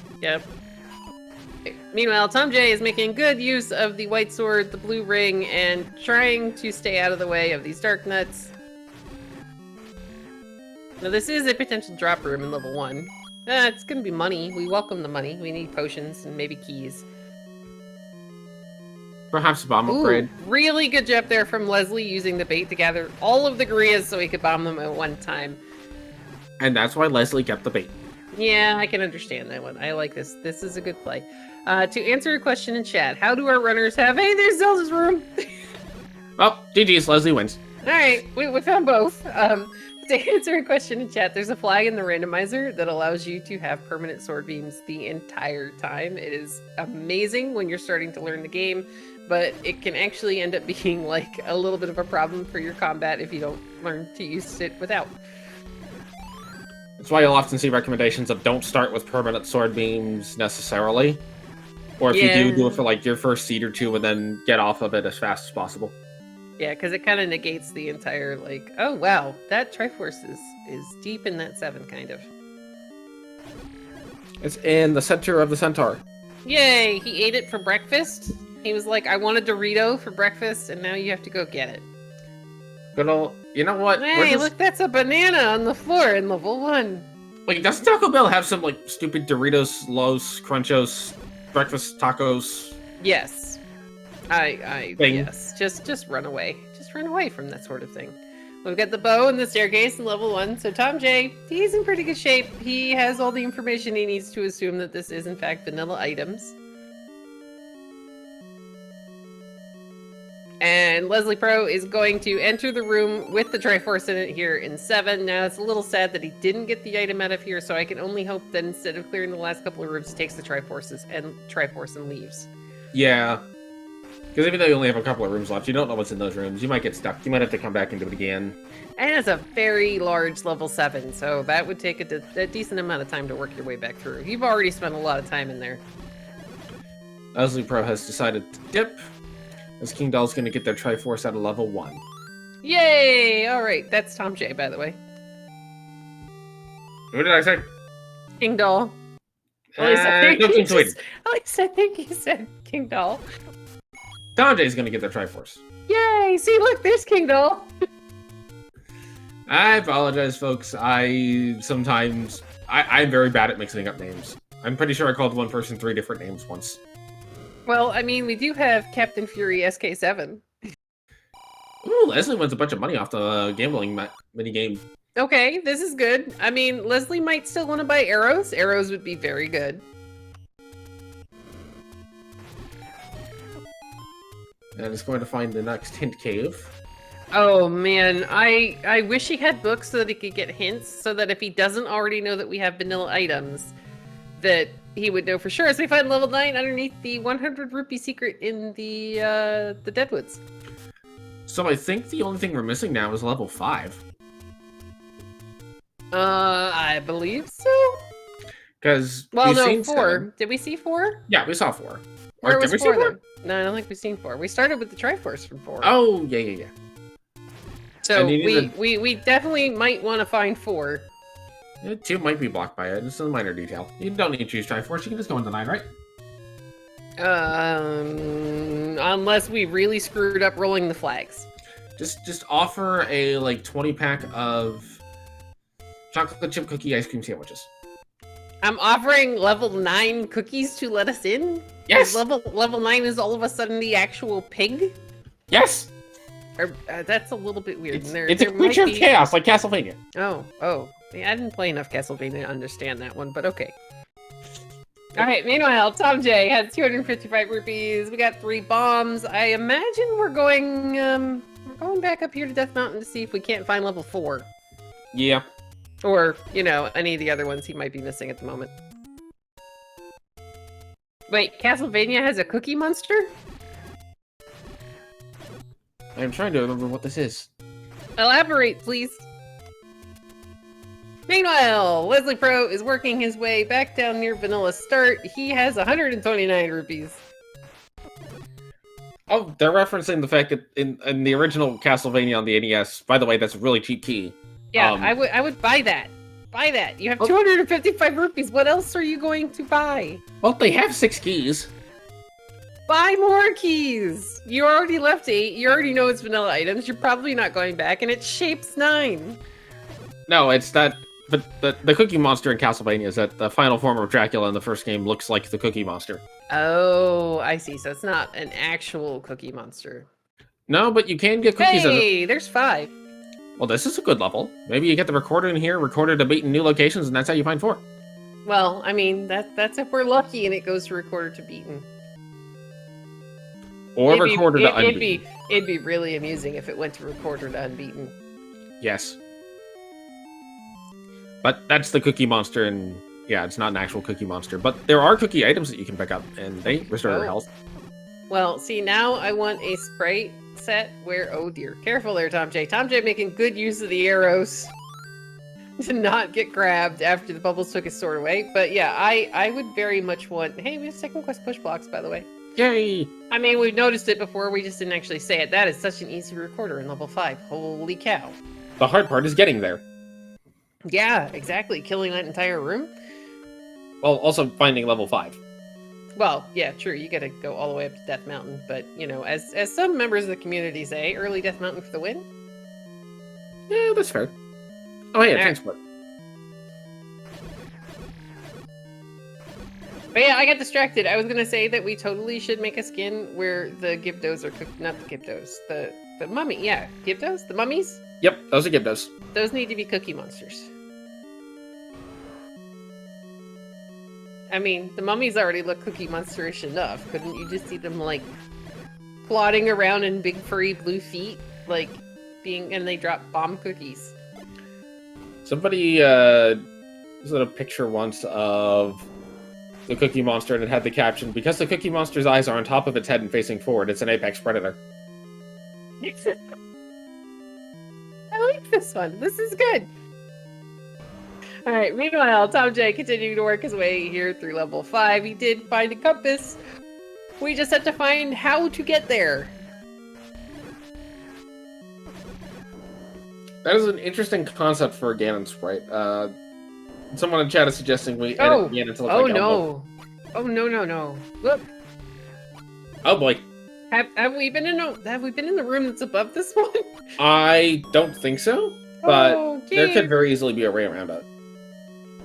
Speaker 2: Meanwhile, thomjay is making good use of the white sword, the blue ring, and trying to stay out of the way of these dark nuts. Now, this is a potential drop room in level 1. It's gonna be money. We welcome the money. We need potions and maybe keys.
Speaker 1: Perhaps a bomb upgrade.
Speaker 2: Really good job there from Leslie using the bait to gather all of the Guerrillas so he could bomb them at one time.
Speaker 1: And that's why Leslie kept the bait.
Speaker 2: Yeah, I can understand that one. I like this. This is a good play. To answer a question in chat, how do our runners have... Hey, there's Zelda's room!
Speaker 1: Well, GG's, Leslie wins.
Speaker 2: Alright, we found both. To answer a question in chat, there's a flag in the randomizer that allows you to have permanent sword beams the entire time. It is amazing when you're starting to learn the game, but it can actually end up being like a little bit of a problem for your combat if you don't learn to use it without.
Speaker 1: That's why you'll often see recommendations of don't start with permanent sword beams necessarily. Or if you do it for like your first seed or two and then get off of it as fast as possible.
Speaker 2: Yeah, because it kind of negates the entire, like, oh wow, that Triforce is deep in that 7, kind of.
Speaker 1: It's in the center of the centaur.
Speaker 2: Yay, he ate it for breakfast. He was like, I want a Dorito for breakfast, and now you have to go get it.
Speaker 1: Good old, you know what?
Speaker 2: Hey, look, that's a banana on the floor in level 1.
Speaker 1: Like, doesn't Taco Bell have some, like, stupid Doritos, Los, Crunchos, breakfast tacos?
Speaker 2: Yes. Yes. Just run away. Just run away from that sort of thing. We've got the bow and the staircase in level 1, so thomjay, he's in pretty good shape. He has all the information he needs to assume that this is, in fact, vanilla items. And Leslie Pro is going to enter the room with the Triforce in it here in 7. Now, it's a little sad that he didn't get the item out of here, so I can only hope that instead of clearing the last couple of rooms, he takes the Triforce and leaves.
Speaker 1: Yeah. Because even though you only have a couple of rooms left, you don't know what's in those rooms. You might get stuck. You might have to come back and do it again.
Speaker 2: And it's a very large level 7, so that would take a decent amount of time to work your way back through. You've already spent a lot of time in there.
Speaker 1: Leslie Pro has decided to dip, as King Doll's going to get their Triforce at a level 1.
Speaker 2: Yay! Alright, that's thomjay, by the way.
Speaker 1: What did I say?
Speaker 2: King Doll.
Speaker 1: No, King Sweet.
Speaker 2: At least I think he said King Doll.
Speaker 1: thomjay's going to get their Triforce.
Speaker 2: Yay! See, look, there's King Doll.
Speaker 1: I apologize, folks. I'm very bad at mixing up names. I'm pretty sure I called one person 3 different names once.
Speaker 2: Well, I mean, we do have Captain Fury SK7.
Speaker 1: Ooh, Leslie wins a bunch of money off the gambling mini-game.
Speaker 2: Okay, this is good. I mean, Leslie might still want to buy arrows. Arrows would be very good.
Speaker 1: And it's going to find the next hint cave.
Speaker 2: Oh man, I wish he had books so that he could get hints, so that if he doesn't already know that we have vanilla items, that he would know for sure. As we find level 9 underneath the 100 rupee secret in the Deadwoods.
Speaker 1: So I think the only thing we're missing now is level 5.
Speaker 2: I believe so.
Speaker 1: Because
Speaker 2: well, no, 4. 7. Did we see 4?
Speaker 1: Yeah, we saw 4.
Speaker 2: Where was 4 then? No, I don't think we've seen 4. We started with the Triforce from 4.
Speaker 1: Oh, yeah.
Speaker 2: So we definitely might want to find 4.
Speaker 1: 2 might be blocked by it. It's a minor detail. You don't need to choose Triforce. You can just go into 9, right?
Speaker 2: Unless we really screwed up rolling the flags.
Speaker 1: Just offer a like 20 pack of chocolate chip cookie ice cream sandwiches.
Speaker 2: I'm offering level 9 cookies to let us in?
Speaker 1: Yes!
Speaker 2: Level 9 is all of a sudden the actual pig?
Speaker 1: Yes!
Speaker 2: Or, that's a little bit weird.
Speaker 1: It's a creature of chaos, like Castlevania.
Speaker 2: Oh. Yeah, I didn't play enough Castlevania to understand that one, but okay. Alright, meanwhile, thomjay has 255 rupees. We got 3 bombs. I imagine we're going back up here to Death Mountain to see if we can't find level 4.
Speaker 1: Yeah.
Speaker 2: Or, any of the other ones he might be missing at the moment. Wait, Castlevania has a cookie monster?
Speaker 1: I'm trying to remember what this is.
Speaker 2: Elaborate, please. Meanwhile, Leslie Pro is working his way back down near Vanilla Start. He has 129 rupees.
Speaker 1: Oh, they're referencing the fact that in the original Castlevania on the NES, by the way, that's a really cheap key.
Speaker 2: Yeah, I would buy that. Buy that. You have 255 rupees. What else are you going to buy?
Speaker 1: Well, they have 6 keys.
Speaker 2: Buy more keys. You already left 8. You already know it's vanilla items. You're probably not going back, and it shapes 9.
Speaker 1: No, it's that. But the Cookie Monster in Castlevania is that the final form of Dracula in the first game looks like the Cookie Monster.
Speaker 2: Oh, I see. So it's not an actual Cookie Monster.
Speaker 1: No, but you can get cookies.
Speaker 2: Hey, there's 5.
Speaker 1: Well, this is a good level. Maybe you get the recorder in here, recorder to beat in new locations, and that's how you find 4.
Speaker 2: Well, I mean, that's if we're lucky and it goes to recorder to beaten.
Speaker 1: Or recorder to unbeaten.
Speaker 2: It'd be really amusing if it went to recorder to unbeaten.
Speaker 1: Yes. But that's the Cookie Monster, and yeah, it's not an actual Cookie Monster. But there are cookie items that you can pick up, and they restore your health.
Speaker 2: Well, see, now I want a sprite set where... Oh dear. Careful there, thomjay. thomjay making good use of the arrows. to not get grabbed after the bubbles took his sword away. But yeah, I would very much want... Hey, we have second quest push blocks, by the way.
Speaker 1: Yay!
Speaker 2: I mean, we've noticed it before, we just didn't actually say it. That is such an easy recorder in level 5. Holy cow.
Speaker 1: The hard part is getting there.
Speaker 2: Yeah, exactly. Killing that entire room.
Speaker 1: Well, also finding level 5.
Speaker 2: Well, yeah, true. You gotta go all the way up to Death Mountain. But, you know, as some members of the community say, early Death Mountain for the win.
Speaker 1: Yeah, that's fair. Oh, yeah, transport.
Speaker 2: But yeah, I got distracted. I was gonna say that we totally should make a skin where the Gibdos are cooked. Not the Gibdos. The mummy. Yeah, Gibdos? The mummies?
Speaker 1: Yep, those are Gibdos.
Speaker 2: Those need to be cookie monsters. I mean, the mummies already look cookie monsterish enough. Couldn't you just see them, like, plodding around in big furry blue feet? Like, and they drop bomb cookies.
Speaker 1: Somebody, was it a picture once of the Cookie Monster, and it had the caption, because the Cookie Monster's eyes are on top of its head and facing forward, it's an apex predator.
Speaker 2: I like this one. This is good. Alright, meanwhile, thomjay continuing to work his way here through level 5. He did find a compass. We just have to find how to get there.
Speaker 1: That is an interesting concept for a Ganon sprite. Someone in chat is suggesting we edit Ganon to look like Elmo.
Speaker 2: Oh no. Look.
Speaker 1: Oh boy.
Speaker 2: Have we been in the room that's above this one?
Speaker 1: I don't think so, but there could very easily be a way around it.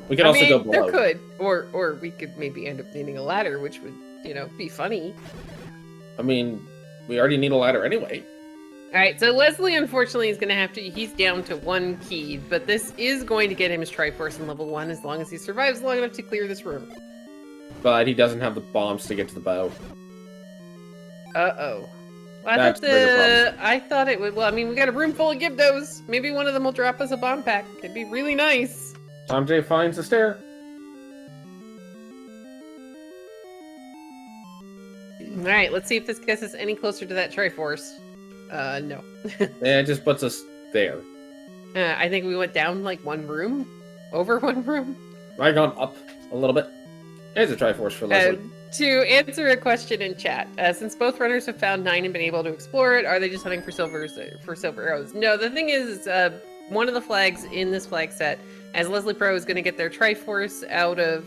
Speaker 1: We could also go below.
Speaker 2: There could, or we could maybe end up needing a ladder, which would, you know, be funny.
Speaker 1: I mean, we already need a ladder anyway.
Speaker 2: All right, so Leslie, unfortunately, is going to have to... He's down to 1 key, but this is going to get him his Triforce in level 1 as long as he survives long enough to clear this room.
Speaker 1: But he doesn't have the bombs to get to the bow.
Speaker 2: Uh-oh. Well, I thought it would... Well, I mean, we got a room full of Gibdos. Maybe one of them will drop us a bomb pack. It'd be really nice.
Speaker 1: thomjay finds the stair.
Speaker 2: All right, let's see if this gets us any closer to that Triforce. No.
Speaker 1: Yeah, it just puts us there.
Speaker 2: I think we went down like 1 room. Over 1 room.
Speaker 1: I've gone up a little bit. There's a Triforce for Leslie.
Speaker 2: To answer a question in chat, since both runners have found 9 and been able to explore it, are they just hunting for silver arrows? No, the thing is, one of the flags in this flag set, as Leslie Pro is going to get their Triforce out of...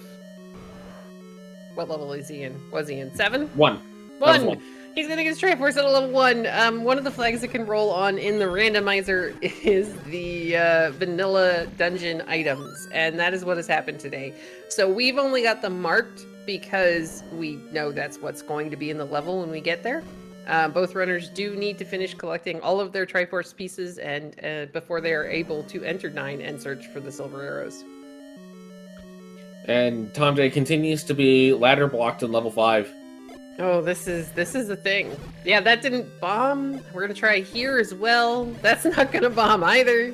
Speaker 2: What level is he in? Was he in 7?
Speaker 1: 1.
Speaker 2: 1! He's going to get his Triforce at a level 1. One of the flags that can roll on in the randomizer is the vanilla dungeon items, and that is what has happened today. So we've only got them marked because we know that's what's going to be in the level when we get there. Both runners do need to finish collecting all of their Triforce pieces and before they are able to enter 9 and search for the silver arrows.
Speaker 1: And thomjay continues to be ladder blocked in level 5.
Speaker 2: Oh, this is the thing. Yeah, that didn't bomb. We're gonna try here as well. That's not gonna bomb either.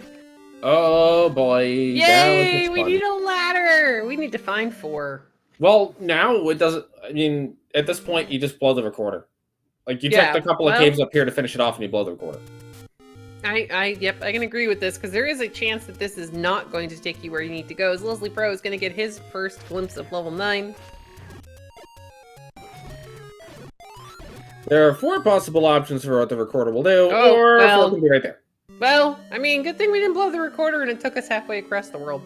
Speaker 1: Oh boy.
Speaker 2: Yay! We need a ladder. We need to find 4.
Speaker 1: Well, now it doesn't. I mean, at this point, you just blow the recorder. Like you checked a couple of caves up here to finish it off, and you blow the recorder.
Speaker 2: Yep, I can agree with this because there is a chance that this is not going to take you where you need to go. As Leslie Pro is going to get his first glimpse of level 9.
Speaker 1: There are 4 possible options for what the recorder will do, or 4 can be right there.
Speaker 2: Well, I mean, good thing we didn't blow the recorder and it took us halfway across the world.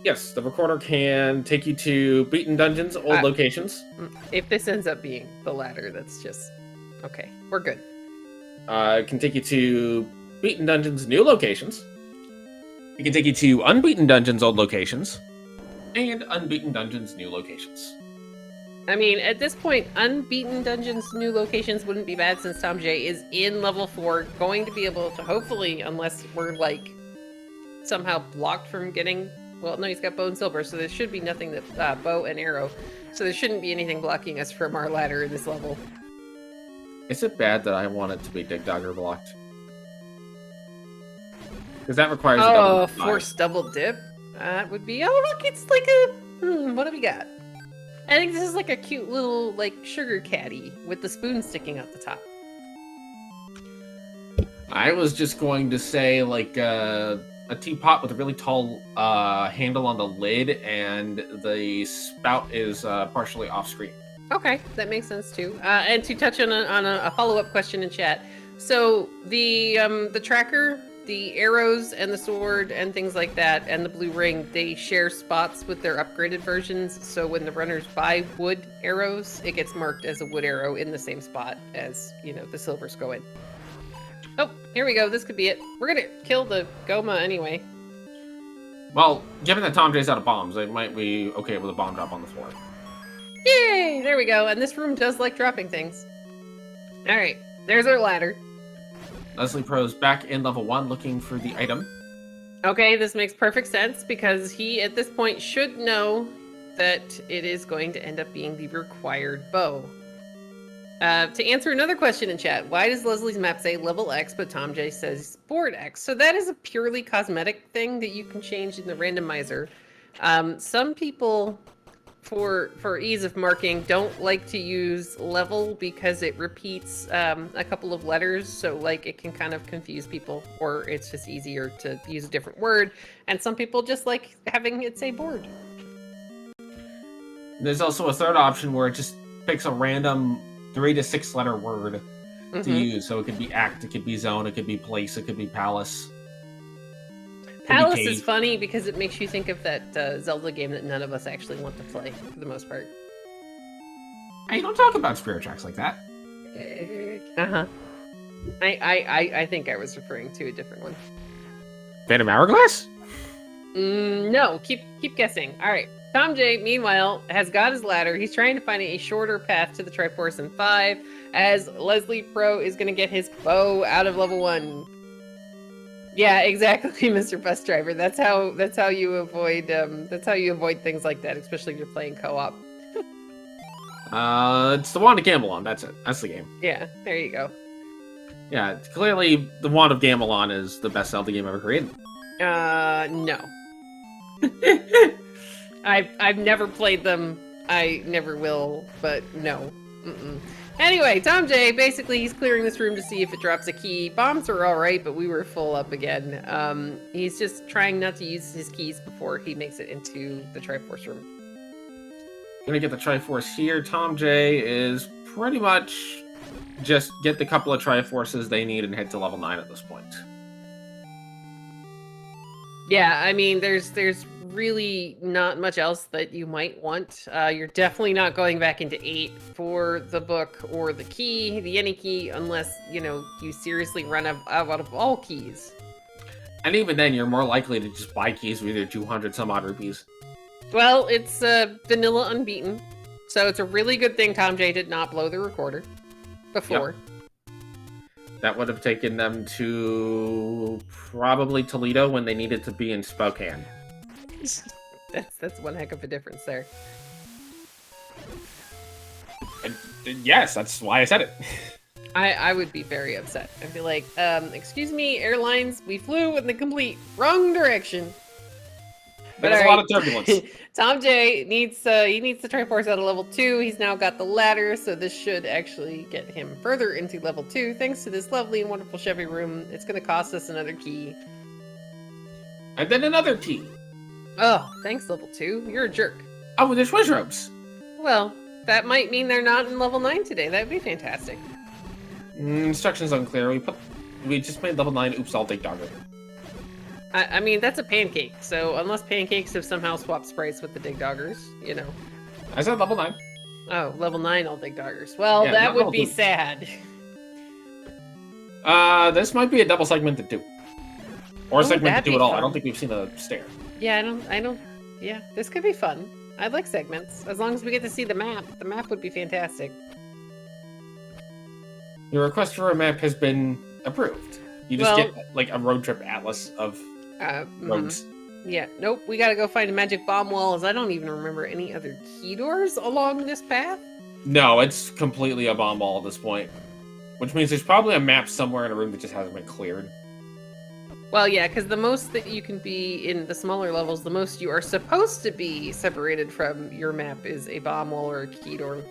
Speaker 1: Yes, the recorder can take you to beaten dungeons, old locations.
Speaker 2: If this ends up being the ladder, that's just... Okay, we're good.
Speaker 1: It can take you to beaten dungeons, new locations. It can take you to unbeaten dungeons, old locations. And unbeaten dungeons, new locations.
Speaker 2: I mean, at this point, unbeaten dungeons, new locations wouldn't be bad since thomjay is in level 4, going to be able to, hopefully, unless we're, like, somehow blocked from getting... Well, no, he's got bow and silver, so there should be nothing that... bow and arrow. So there shouldn't be anything blocking us from our ladder in this level.
Speaker 1: Is it bad that I want it to be Dig Dogger blocked? Because that requires a double dip.
Speaker 2: Forced double dip? That would be... Oh, look, it's like a... what do we got? I think this is like a cute little, like, sugar caddy with the spoon sticking out the top.
Speaker 1: I was just going to say, like, a a teapot with a really tall handle on the lid, and the spout is partially off screen.
Speaker 2: Okay, that makes sense too. And to touch on a follow-up question in chat, so the tracker, the arrows and the sword and things like that, and the blue ring, they share spots with their upgraded versions. So when the runners buy wood arrows, it gets marked as a wood arrow in the same spot as, you know, the silvers go in. Oh, here we go. This could be it. We're gonna kill the Goma anyway.
Speaker 1: Well, given that thomjay's out of bombs, it might be okay with a bomb drop on the floor.
Speaker 2: Yay! There we go. And this room does like dropping things. All right, there's our ladder.
Speaker 1: Leslie Pro's back in level 1 looking for the item.
Speaker 2: Okay, this makes perfect sense because he, at this point, should know that it is going to end up being the required bow. To answer another question in chat, why does Leslie's map say level X, but thomjay says board X? So that is a purely cosmetic thing that you can change in the randomizer. Some people, for ease of marking, don't like to use level because it repeats a couple of letters, so like it can kind of confuse people, or it's just easier to use a different word. And some people just like having it say board.
Speaker 1: There's also a third option where it just picks a random 3 to 6 letter word to use. So it could be act, it could be zone, it could be place, it could be palace.
Speaker 2: Palace is funny because it makes you think of that Zelda game that none of us actually want to play, for the most part.
Speaker 1: Hey, don't talk about Spirit Tracks like that.
Speaker 2: Uh-huh. I think I was referring to a different one.
Speaker 1: Phantom Hourglass?
Speaker 2: No, keep guessing. All right. thomjay, meanwhile, has got his ladder. He's trying to find a shorter path to the Triforce in 5, as Leslie Pro is going to get his bow out of level 1. Yeah, exactly, Mr. Bus Driver. That's how you avoid things like that, especially if you're playing co-op.
Speaker 1: It's the Wand of Gamelon. That's it. That's the game.
Speaker 2: Yeah, there you go.
Speaker 1: Yeah, clearly the Wand of Gamelon is the best Zelda game ever created.
Speaker 2: No. I've never played them. I never will, but no. Anyway, thomjay, basically he's clearing this room to see if it drops a key. Bombs are alright, but we were full up again. He's just trying not to use his keys before he makes it into the Triforce room.
Speaker 1: Gonna get the Triforce here. thomjay is pretty much just get the couple of Triforces they need and head to level 9 at this point.
Speaker 2: Yeah, I mean, there's really not much else that you might want. You're definitely not going back into 8 for the book or the key, the any key, unless, you know, you seriously run out of all keys.
Speaker 1: And even then, you're more likely to just buy keys with your 200 some odd rupees.
Speaker 2: Well, it's vanilla unbeaten, so it's a really good thing thomjay did not blow the recorder before.
Speaker 1: Yep. That would have taken them to probably Toledo when they needed to be in Spokane.
Speaker 2: That's one heck of a difference there.
Speaker 1: And yes, that's why I said it.
Speaker 2: I would be very upset. I'd be like, excuse me, airlines, we flew in the complete wrong direction.
Speaker 1: There's a lot of turbulence.
Speaker 2: thomjay needs the Triforce out of level 2. He's now got the ladder, so this should actually get him further into level 2. Thanks to this lovely and wonderful Chevy room. It's going to cost us another key.
Speaker 1: And then another key.
Speaker 2: Oh, thanks, level 2. You're a jerk.
Speaker 1: Oh, there's wish ropes.
Speaker 2: Well, that might mean they're not in level 9 today. That would be fantastic.
Speaker 1: Instructions unclear. We just made level 9. Oops, I'll take Dogger.
Speaker 2: I mean, that's a pancake, so unless pancakes have somehow swapped sprites with the Dig Doggers, you know.
Speaker 1: I said level 9.
Speaker 2: Oh, level 9 all Dig Doggers. Well,
Speaker 1: Yeah,
Speaker 2: that would be
Speaker 1: 2.
Speaker 2: sad.
Speaker 1: This might be a double segmented 2. Or a segmented 2 at all.
Speaker 2: Fun.
Speaker 1: I don't think we've seen a stair.
Speaker 2: Yeah, I don't, yeah, this could be fun. I like segments. As long as we get to see the map. The map would be fantastic.
Speaker 1: Your request for a map has been approved. You just get, like, a road trip atlas of roads.
Speaker 2: Yeah, nope, we gotta go find a magic bomb wall, as I don't even remember any other key doors along this path.
Speaker 1: No, it's completely a bomb wall at this point. Which means there's probably a map somewhere in a room that just hasn't been cleared.
Speaker 2: Well, yeah, because the most that you can be in the smaller levels, the most you are supposed to be separated from your map is a bomb wall or a key door.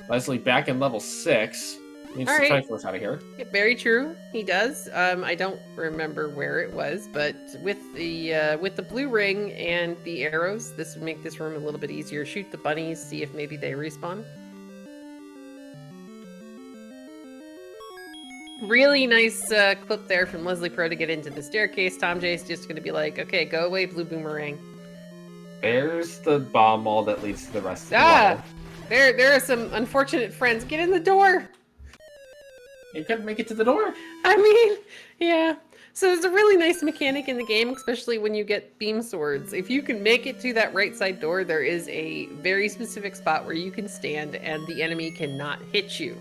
Speaker 1: Leslie back in level 6. Needs to Triforce out of here.
Speaker 2: Yeah, very true. He does. I don't remember where it was, but with the blue ring and the arrows, this would make this room a little bit easier. Shoot the bunnies, see if maybe they respawn. Really nice clip there from Leslie Pro to get into the staircase. thomjay's just going to be like, okay, go away, blue boomerang.
Speaker 1: There's the bomb wall that leads to the rest of the level.
Speaker 2: There are some unfortunate friends. Get in the door.
Speaker 1: You couldn't make it to the door.
Speaker 2: I mean, yeah. So there's a really nice mechanic in the game, especially when you get beam swords. If you can make it to that right side door, there is a very specific spot where you can stand and the enemy cannot hit you.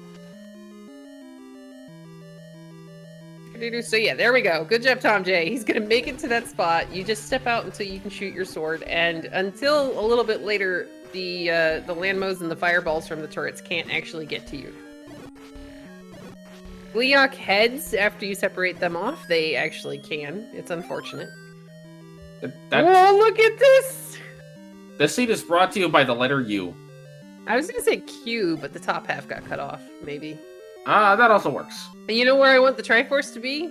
Speaker 2: So yeah, there we go. Good job, thomjay. He's gonna make it to that spot. You just step out until you can shoot your sword, and until a little bit later, the landmos and the fireballs from the turrets can't actually get to you. Gleeok heads, after you separate them off, they actually can. It's unfortunate. Whoa, look at this!
Speaker 1: This seed is brought to you by the letter U.
Speaker 2: I was gonna say Q, but the top half got cut off, maybe.
Speaker 1: That also works.
Speaker 2: And you know where I want the Triforce to be?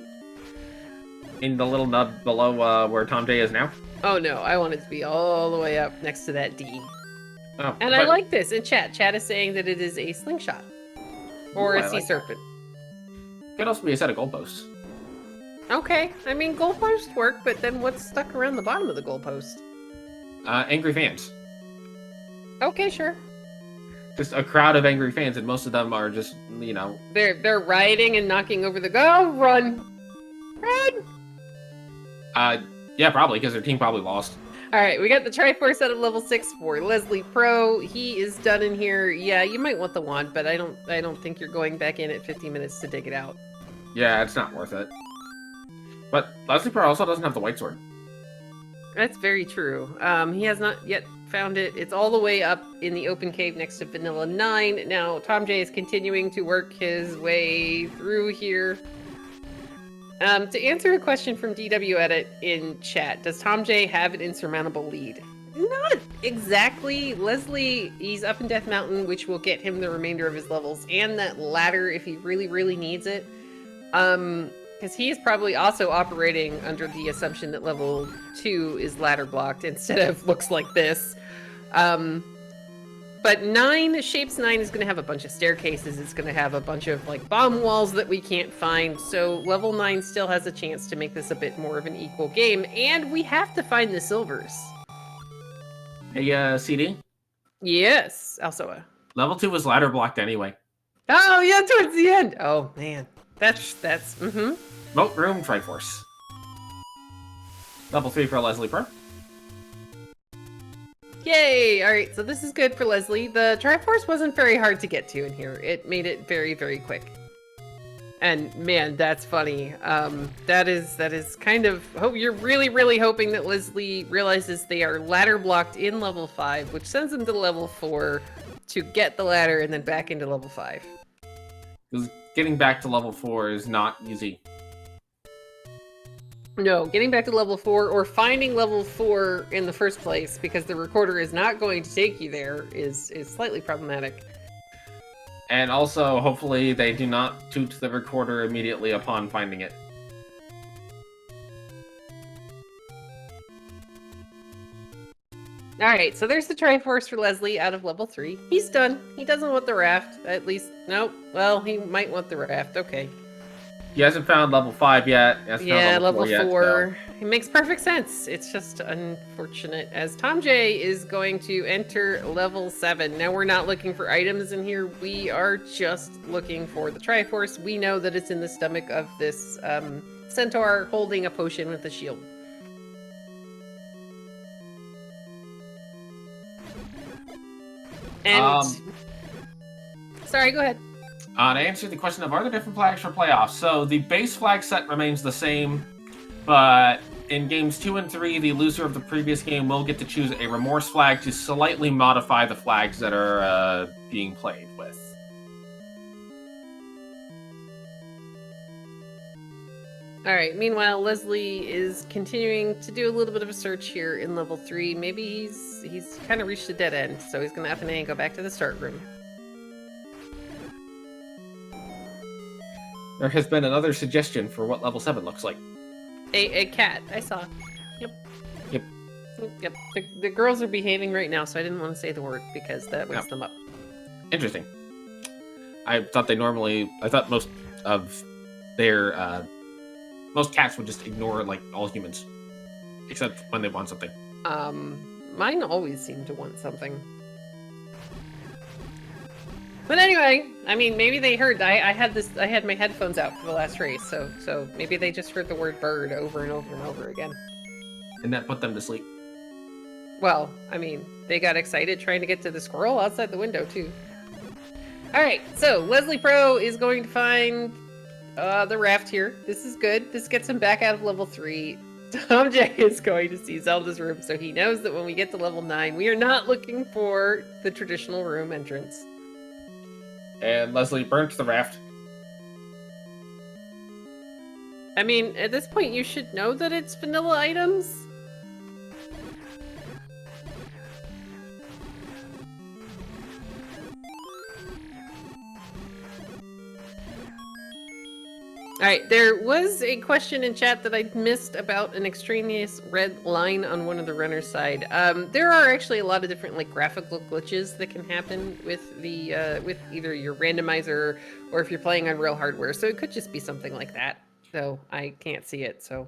Speaker 1: In the little nub below where thomjay is now?
Speaker 2: Oh no, I want it to be all the way up next to that D.
Speaker 1: Oh,
Speaker 2: and I like this in chat. Chat is saying that it is a slingshot. Or a sea serpent.
Speaker 1: Could also be a set of goalposts.
Speaker 2: Okay, I mean goalposts work, but then what's stuck around the bottom of the goalpost?
Speaker 1: Angry fans.
Speaker 2: Okay, sure.
Speaker 1: Just a crowd of angry fans, and most of them are just, you know...
Speaker 2: They're rioting and knocking over the... Go, run! Run!
Speaker 1: Yeah, probably, because their team probably lost.
Speaker 2: Alright, we got the Triforce out of level 6 for Leslie Pro. He is done in here. Yeah, you might want the wand, but I don't think you're going back in at 50 minutes to dig it out.
Speaker 1: Yeah, it's not worth it. But Leslie Pro also doesn't have the white sword.
Speaker 2: That's very true. He has not yet found it. It's all the way up in the open cave next to Vanilla 9. Now, thomjay is continuing to work his way through here. To answer a question from DW Edit in chat, does thomjay have an insurmountable lead? Not exactly. Leslie, he's up in Death Mountain, which will get him the remainder of his levels, and that ladder if he really, really needs it. Because he is probably also operating under the assumption that level 2 is ladder blocked instead of looks like this. But Shapes 9 is going to have a bunch of staircases. It's going to have a bunch of like bomb walls that we can't find. So level 9 still has a chance to make this a bit more of an equal game. And we have to find the silvers.
Speaker 1: Hey, CD?
Speaker 2: Yes, Alsoa.
Speaker 1: Level 2 was ladder blocked anyway.
Speaker 2: Oh, yeah, towards the end. Oh, man. That's,
Speaker 1: Moat Room Triforce. Level 3 for Leslie Pro.
Speaker 2: Yay! Alright, so this is good for Leslie. The Triforce wasn't very hard to get to in here. It made it very, very quick. And man, that's funny. That is kind of... you're really, really hoping that Leslie realizes they are ladder blocked in level 5, which sends them to level 4 to get the ladder and then back into level 5.
Speaker 1: Because getting back to level 4 is not easy.
Speaker 2: No, getting back to level 4 or finding level 4 in the first place because the recorder is not going to take you there is slightly problematic.
Speaker 1: And also, hopefully, they do not toot the recorder immediately upon finding it.
Speaker 2: Alright, so there's the Triforce for Leslie out of level 3. He's done. He doesn't want the raft. At least, nope. Well, he might want the raft. Okay.
Speaker 1: He hasn't found level 5 yet.
Speaker 2: Yeah, level 4. It makes perfect sense. It's just unfortunate as thomjay is going to enter level 7. Now we're not looking for items in here. We are just looking for the Triforce. We know that it's in the stomach of this centaur holding a potion with a shield. And... sorry, go ahead.
Speaker 1: To answer the question of are there different flags for playoffs, so the base flag set remains the same, but in games 2 and 3, the loser of the previous game will get to choose a remorse flag to slightly modify the flags that are being played with.
Speaker 2: Alright, meanwhile, Leslie is continuing to do a little bit of a search here in level 3. Maybe he's kind of reached a dead end, so he's going to up and go back to the start room.
Speaker 1: There has been another suggestion for what level 7 looks like.
Speaker 2: A cat. I saw. Yep. Yep. The girls are behaving right now, so I didn't want to say the word because that wakes them up.
Speaker 1: Interesting. I thought most of their most cats would just ignore like all humans, except when they want something.
Speaker 2: Mine always seem to want something. But anyway, I mean, maybe they heard. I had my headphones out for the last race, so maybe they just heard the word bird over and over and over again.
Speaker 1: And that put them to sleep.
Speaker 2: Well, I mean, they got excited trying to get to the squirrel outside the window too. All right, so Leslie Pro is going to find the raft here. This is good. This gets him back out of level 3. thomjay is going to see Zelda's room, so he knows that when we get to level 9, we are not looking for the traditional room entrance.
Speaker 1: And Leslie burnt the raft.
Speaker 2: I mean, at this point, you should know that it's vanilla items. Alright, there was a question in chat that I missed about an extraneous red line on one of the runner's side. There are actually a lot of different like graphical glitches that can happen with the with either your randomizer or if you're playing on real hardware. So it could just be something like that. So I can't see it, so.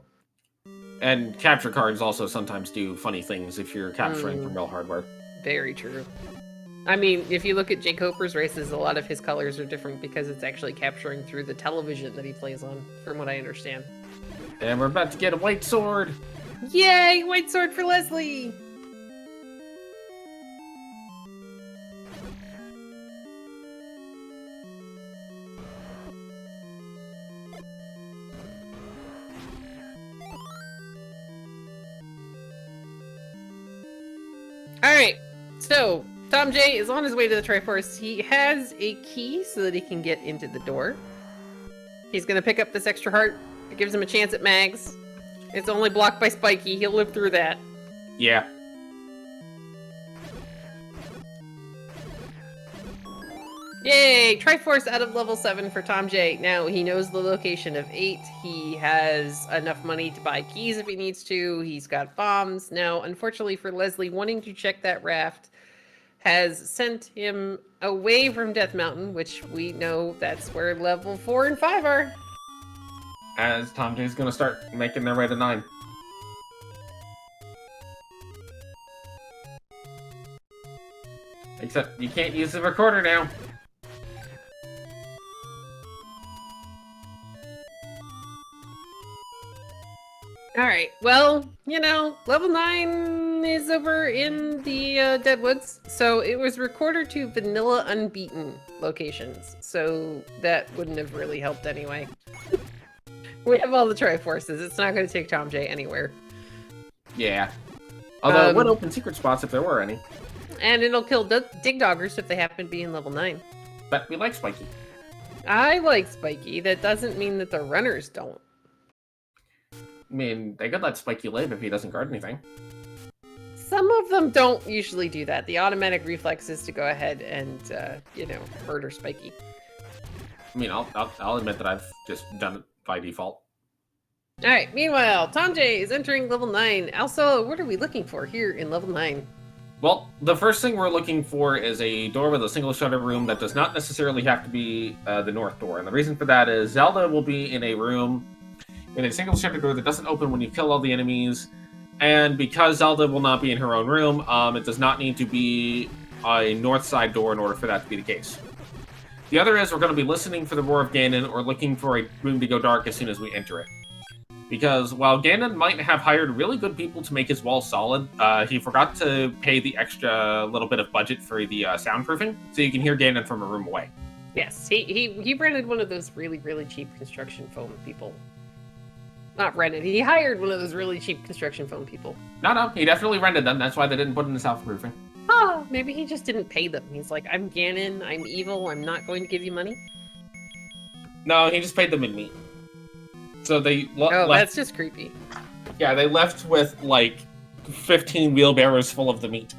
Speaker 1: And capture cards also sometimes do funny things if you're capturing from real hardware.
Speaker 2: Very true. I mean, if you look at Jake Hopper's races, a lot of his colors are different because it's actually capturing through the television that he plays on, from what I understand.
Speaker 1: And we're about to get a white sword!
Speaker 2: Yay! White sword for Leslie! Alright, so thomjay is on his way to the Triforce. He has a key so that he can get into the door. He's gonna pick up this extra heart. It gives him a chance at Mags. It's only blocked by Spiky. He'll live through that.
Speaker 1: Yeah.
Speaker 2: Yay! Triforce out of level 7 for thomjay. Now he knows the location of 8. He has enough money to buy keys if he needs to. He's got bombs. Now, unfortunately for Leslie, wanting to check that raft has sent him away from Death Mountain, which we know that's where level 4 and 5 are.
Speaker 1: As thomjay's gonna start making their way to 9. Except you can't use the recorder now.
Speaker 2: Alright, well, you know, level 9 is over in the Deadwoods, so it was recorded to vanilla unbeaten locations, so that wouldn't have really helped anyway. We have all the Triforces, it's not going to take thomjay anywhere.
Speaker 1: Yeah. Although it would open secret spots if there were any.
Speaker 2: And it'll kill dig doggers if they happen to be in level 9.
Speaker 1: But we like Spiky.
Speaker 2: I like Spiky, that doesn't mean that the runners don't.
Speaker 1: I mean, they could let Spiky live if he doesn't guard anything.
Speaker 2: Some of them don't usually do that. The automatic reflex is to go ahead and, you know, murder Spiky.
Speaker 1: I mean, I'll admit that I've just done it by default.
Speaker 2: Alright, meanwhile, thomjay is entering level 9. Also, what are we looking for here in level 9?
Speaker 1: Well, the first thing we're looking for is a door with a single shutter room that does not necessarily have to be the north door. And the reason for that is Zelda will be in a room in a single shutter door that doesn't open when you kill all the enemies. And because Zelda will not be in her own room, it does not need to be a north side door in order for that to be the case. The other is we're going to be listening for the Roar of Ganon or looking for a room to go dark as soon as we enter it. Because while Ganon might have hired really good people to make his walls solid, he forgot to pay the extra little bit of budget for the soundproofing, so you can hear Ganon from a room away.
Speaker 2: Yes, he rented one of those really, really cheap construction foam people. Not rented, he hired one of those really cheap construction foam people.
Speaker 1: No, he definitely rented them. That's why they didn't put in the soundproofing.
Speaker 2: Oh, maybe he just didn't pay them. He's like, I'm Ganon, I'm evil, I'm not going to give you money.
Speaker 1: No, he just paid them in meat. So they left.
Speaker 2: That's just creepy.
Speaker 1: Yeah, they left with like 15 wheelbarrows full of the meat.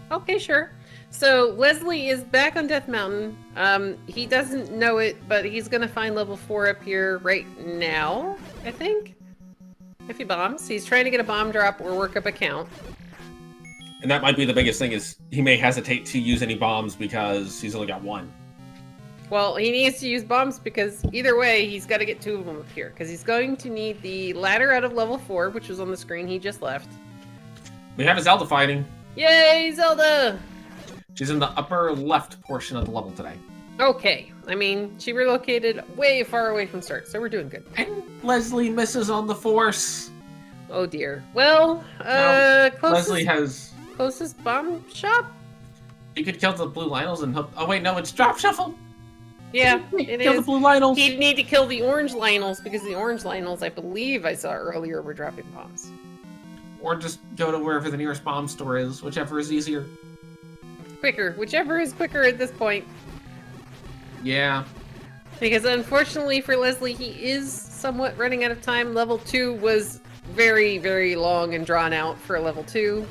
Speaker 2: Okay, sure. So Leslie is back on Death Mountain. He doesn't know it, but he's gonna find level 4 up here right now, I think. If he bombs. He's trying to get a bomb drop or work up a count.
Speaker 1: And that might be the biggest thing, is he may hesitate to use any bombs because he's only got one.
Speaker 2: Well, he needs to use bombs because either way, he's got to get 2 of them up here. Because he's going to need the ladder out of level 4, which was on the screen he just left.
Speaker 1: We have a Zelda fighting.
Speaker 2: Yay, Zelda!
Speaker 1: She's in the upper left portion of the level today.
Speaker 2: Okay. I mean, she relocated way far away from start, so we're doing good.
Speaker 1: And Leslie misses on the force.
Speaker 2: Oh dear. Well,
Speaker 1: Leslie has...
Speaker 2: Closest bomb shop?
Speaker 1: You could kill the blue Lionels and hope... Oh wait, no, it's drop shuffle.
Speaker 2: Yeah, it
Speaker 1: kill
Speaker 2: is.
Speaker 1: the blue Lionels.
Speaker 2: He'd need to kill the orange Lionels because the orange Lionels, I believe I saw earlier, were dropping bombs.
Speaker 1: Or just go to wherever the nearest bomb store is, whichever is easier.
Speaker 2: Quicker, whichever is quicker at this point.
Speaker 1: Yeah.
Speaker 2: Because unfortunately for Leslie, he is somewhat running out of time. Level 2 was very, very long and drawn out for level 2.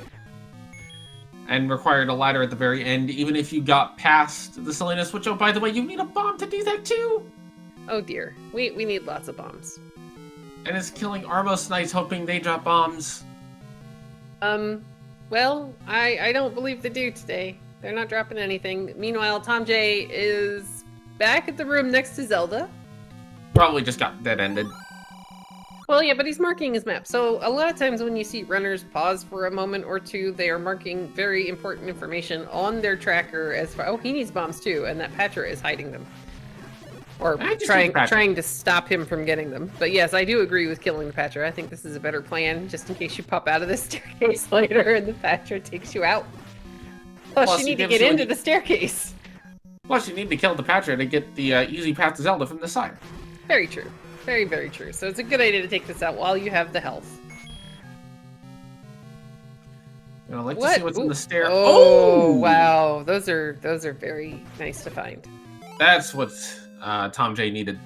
Speaker 1: And required a ladder at the very end, even if you got past the silliness, which, oh, by the way, you need a bomb to do that too!
Speaker 2: Oh dear. We need lots of bombs.
Speaker 1: And it's killing Armos Knights hoping they drop bombs.
Speaker 2: Well, I don't believe they do today. They're not dropping anything. Meanwhile, thomjay is back at the room next to Zelda.
Speaker 1: Probably just got dead-ended.
Speaker 2: Well, yeah, but he's marking his map. So a lot of times when you see runners pause for a moment or two, they are marking very important information on their tracker as far... Oh, he needs bombs too, and that Patra is hiding them. Or trying to stop him from getting them. But yes, I do agree with killing the Patra. I think this is a better plan, just in case you pop out of the staircase later and the Patra takes you out. Plus you need to get into the staircase.
Speaker 1: Plus, you need to kill the Patra to get the easy path to Zelda from the side.
Speaker 2: Very true. Very, very true. So it's a good idea to take this out while you have the health.
Speaker 1: I'd like to see what's in the stair.
Speaker 2: Oh, wow. Those are very nice to find.
Speaker 1: That's what thomjay needed.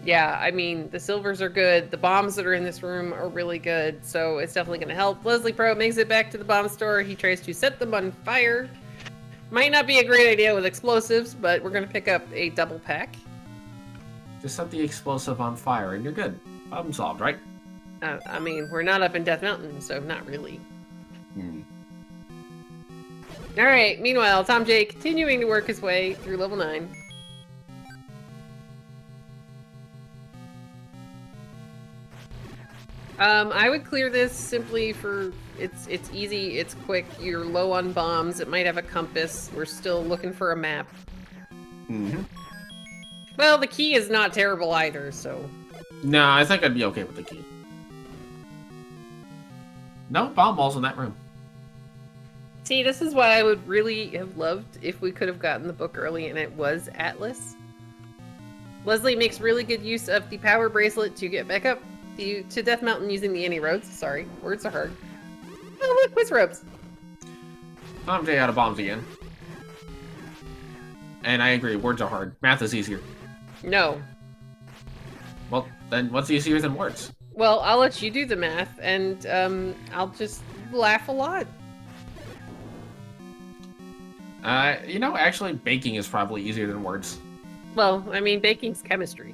Speaker 2: Yeah, I mean, the silvers are good. The bombs that are in this room are really good. So it's definitely going to help. Leslie Pro makes it back to the bomb store. He tries to set them on fire. Might not be a great idea with explosives, but we're going to pick up a double pack.
Speaker 1: Just set the explosive on fire and you're good. Problem solved, right?
Speaker 2: I mean, we're not up in Death Mountain, so not really. Alright, meanwhile, thomjay continuing to work his way through level 9. I would clear this simply for... It's easy, it's quick, you're low on bombs, it might have a compass, we're still looking for a map. Well, the key is not terrible either, so...
Speaker 1: No, I think I'd be okay with the key. No bomb walls in that room.
Speaker 2: See, this is why I would really have loved if we could have gotten the book early and it was Atlas. Leslie makes really good use of the power bracelet to get back up to Death Mountain using the any-roads. Sorry, words are hard. Oh, look, quiz robes.
Speaker 1: thomjay out of bombs again. And I agree, words are hard. Math is easier.
Speaker 2: No.
Speaker 1: Well, then what's easier than words?
Speaker 2: Well, I'll let you do the math, and I'll just laugh a lot.
Speaker 1: You know, actually, baking is probably easier than words.
Speaker 2: Well, I mean, baking's chemistry.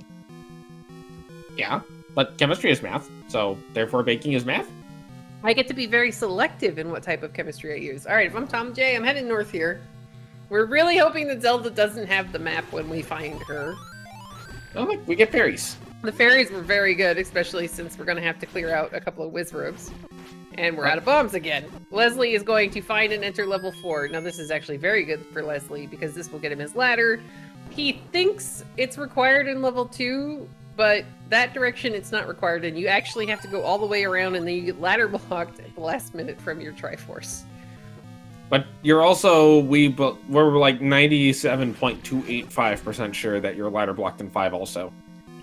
Speaker 1: Yeah, but chemistry is math, so therefore baking is math?
Speaker 2: I get to be very selective in what type of chemistry I use. Alright, if I'm thomjay, I'm heading north here. We're really hoping that Zelda doesn't have the map when we find her.
Speaker 1: Oh, look, we get fairies.
Speaker 2: The fairies were very good, especially since we're going to have to clear out a couple of whiz robes. And we're out of bombs again. Leslie is going to find and enter level 4. Now this is actually very good for Leslie because this will get him his ladder. He thinks it's required in level 2, but that direction it's not required in. You actually have to go all the way around and then you get ladder blocked at the last minute from your Triforce.
Speaker 1: But you're also, we're like 97.285% sure that you're ladder blocked in 5 also.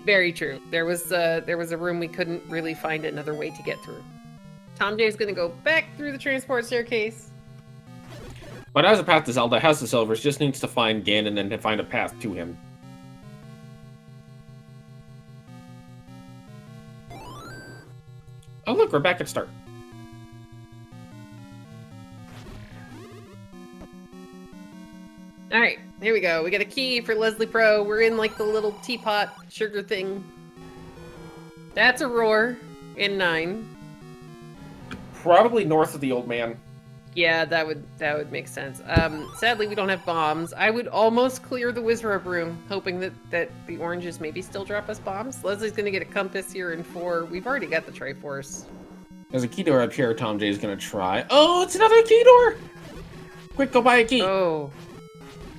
Speaker 2: Very true. There was a room we couldn't really find another way to get through. thomjay's going to go back through the transport staircase.
Speaker 1: But as a path to Zelda, has the silvers, just needs to find Ganon and to find a path to him. Oh look, we're back at start.
Speaker 2: All right, here we go. We got a key for Leslie Pro. We're in like the little teapot sugar thing. That's a roar in 9.
Speaker 1: Probably north of the old man.
Speaker 2: Yeah, that would make sense. Sadly, we don't have bombs. I would almost clear the Wizrobe room, hoping that the oranges maybe still drop us bombs. Leslie's gonna get a compass here in 4. We've already got the Triforce.
Speaker 1: There's a key door up here. Tom J is gonna try. Oh, it's another key door! Quick, go buy a key.
Speaker 2: Oh,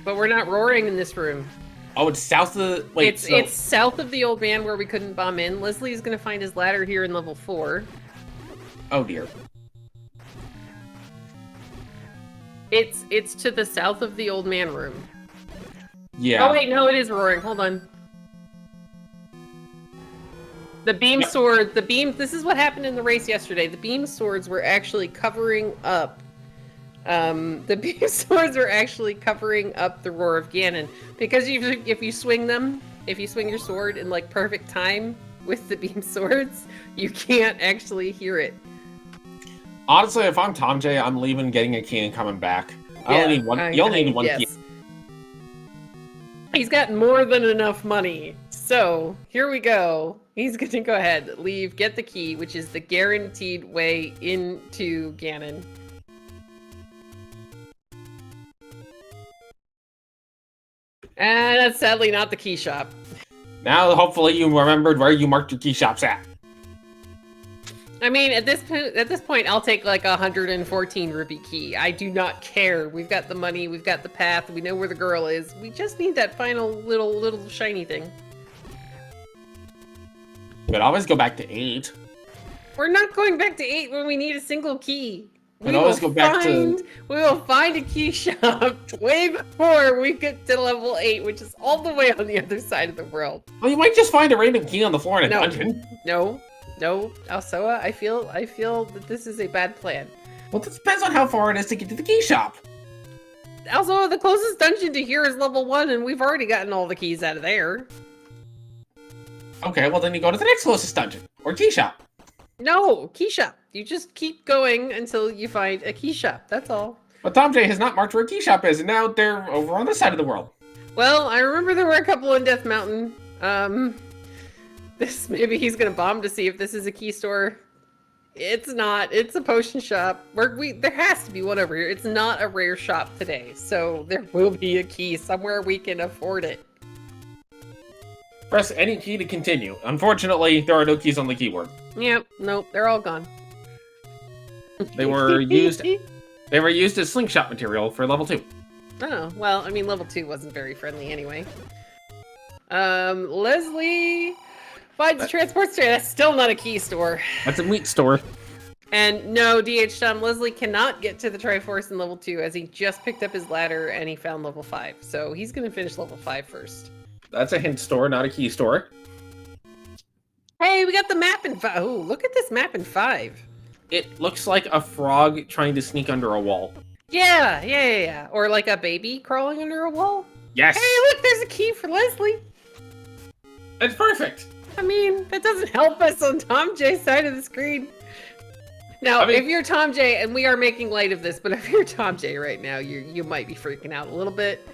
Speaker 2: but we're not roaring in this room.
Speaker 1: Oh, it's south of the... Wait,
Speaker 2: it's south of the old man where we couldn't bomb in. Leslie's gonna find his ladder here in level 4.
Speaker 1: Oh dear.
Speaker 2: It's to the south of the old man room.
Speaker 1: Yeah.
Speaker 2: Oh wait, no, it is roaring. Hold on. The beam sword, this is what happened in the race yesterday. The beam swords were actually covering up the beam swords are actually covering up the roar of Ganon. Because if you swing your sword in like perfect time with the beam swords, you can't actually hear it.
Speaker 1: Honestly, if I'm Tom J, I'm leaving, getting a key, and coming back. I only need one. You only need one key.
Speaker 2: He's got more than enough money. So here we go. He's gonna go ahead, leave, get the key, which is the guaranteed way into Ganon. And that's sadly not the key shop.
Speaker 1: Now, hopefully, you remembered where you marked your key shops at.
Speaker 2: I mean, at this point, I'll take like 114 rupee key. I do not care. We've got the money, we've got the path, we know where the girl is. We just need that final little shiny thing.
Speaker 1: But always go back to 8.
Speaker 2: We're not going back to 8 when we need a single key.
Speaker 1: We will
Speaker 2: find a key shop way before we get to level 8, which is all the way on the other side of the world.
Speaker 1: Well, you might just find a random key on the floor in a dungeon.
Speaker 2: No, Alsoa, I feel that this is a bad plan.
Speaker 1: Well, this depends on how far it is to get to the key shop.
Speaker 2: Also, the closest dungeon to here is level 1, and we've already gotten all the keys out of there.
Speaker 1: Okay, well then you go to the next closest dungeon, or key shop.
Speaker 2: No, key shop. You just keep going until you find a key shop, that's all.
Speaker 1: But Tom J has not marked where a key shop is, and now they're over on this side of the world.
Speaker 2: Well, I remember there were a couple in Death Mountain. Maybe he's gonna bomb to see if this is a key store. It's not. It's a potion shop. There has to be one over here. It's not a rare shop today, so there will be a key somewhere we can afford it.
Speaker 1: Press any key to continue. Unfortunately, there are no keys on the keyboard.
Speaker 2: Yep. Nope. They're all gone.
Speaker 1: They were used. They were used as slingshot material for level 2.
Speaker 2: Oh well. I mean, level 2 wasn't very friendly anyway. Leslie finds a transport store. That's still not a key store.
Speaker 1: That's a meat store.
Speaker 2: And no, DH Tom, Leslie cannot get to the Triforce in level 2 as he just picked up his ladder and he found level 5. So he's going to finish level 5 first.
Speaker 1: That's a hint store, not a key store.
Speaker 2: Hey, we got the map in 5. Oh, look at this map in 5.
Speaker 1: It looks like a frog trying to sneak under a wall.
Speaker 2: Yeah. Or like a baby crawling under a wall.
Speaker 1: Yes.
Speaker 2: Hey, look, there's a key for Leslie.
Speaker 1: It's perfect.
Speaker 2: I mean, that doesn't help us on Tom J's side of the screen. Now, if you're Tom J, and we are making light of this, but if you're Tom J right now, you might be freaking out a little bit.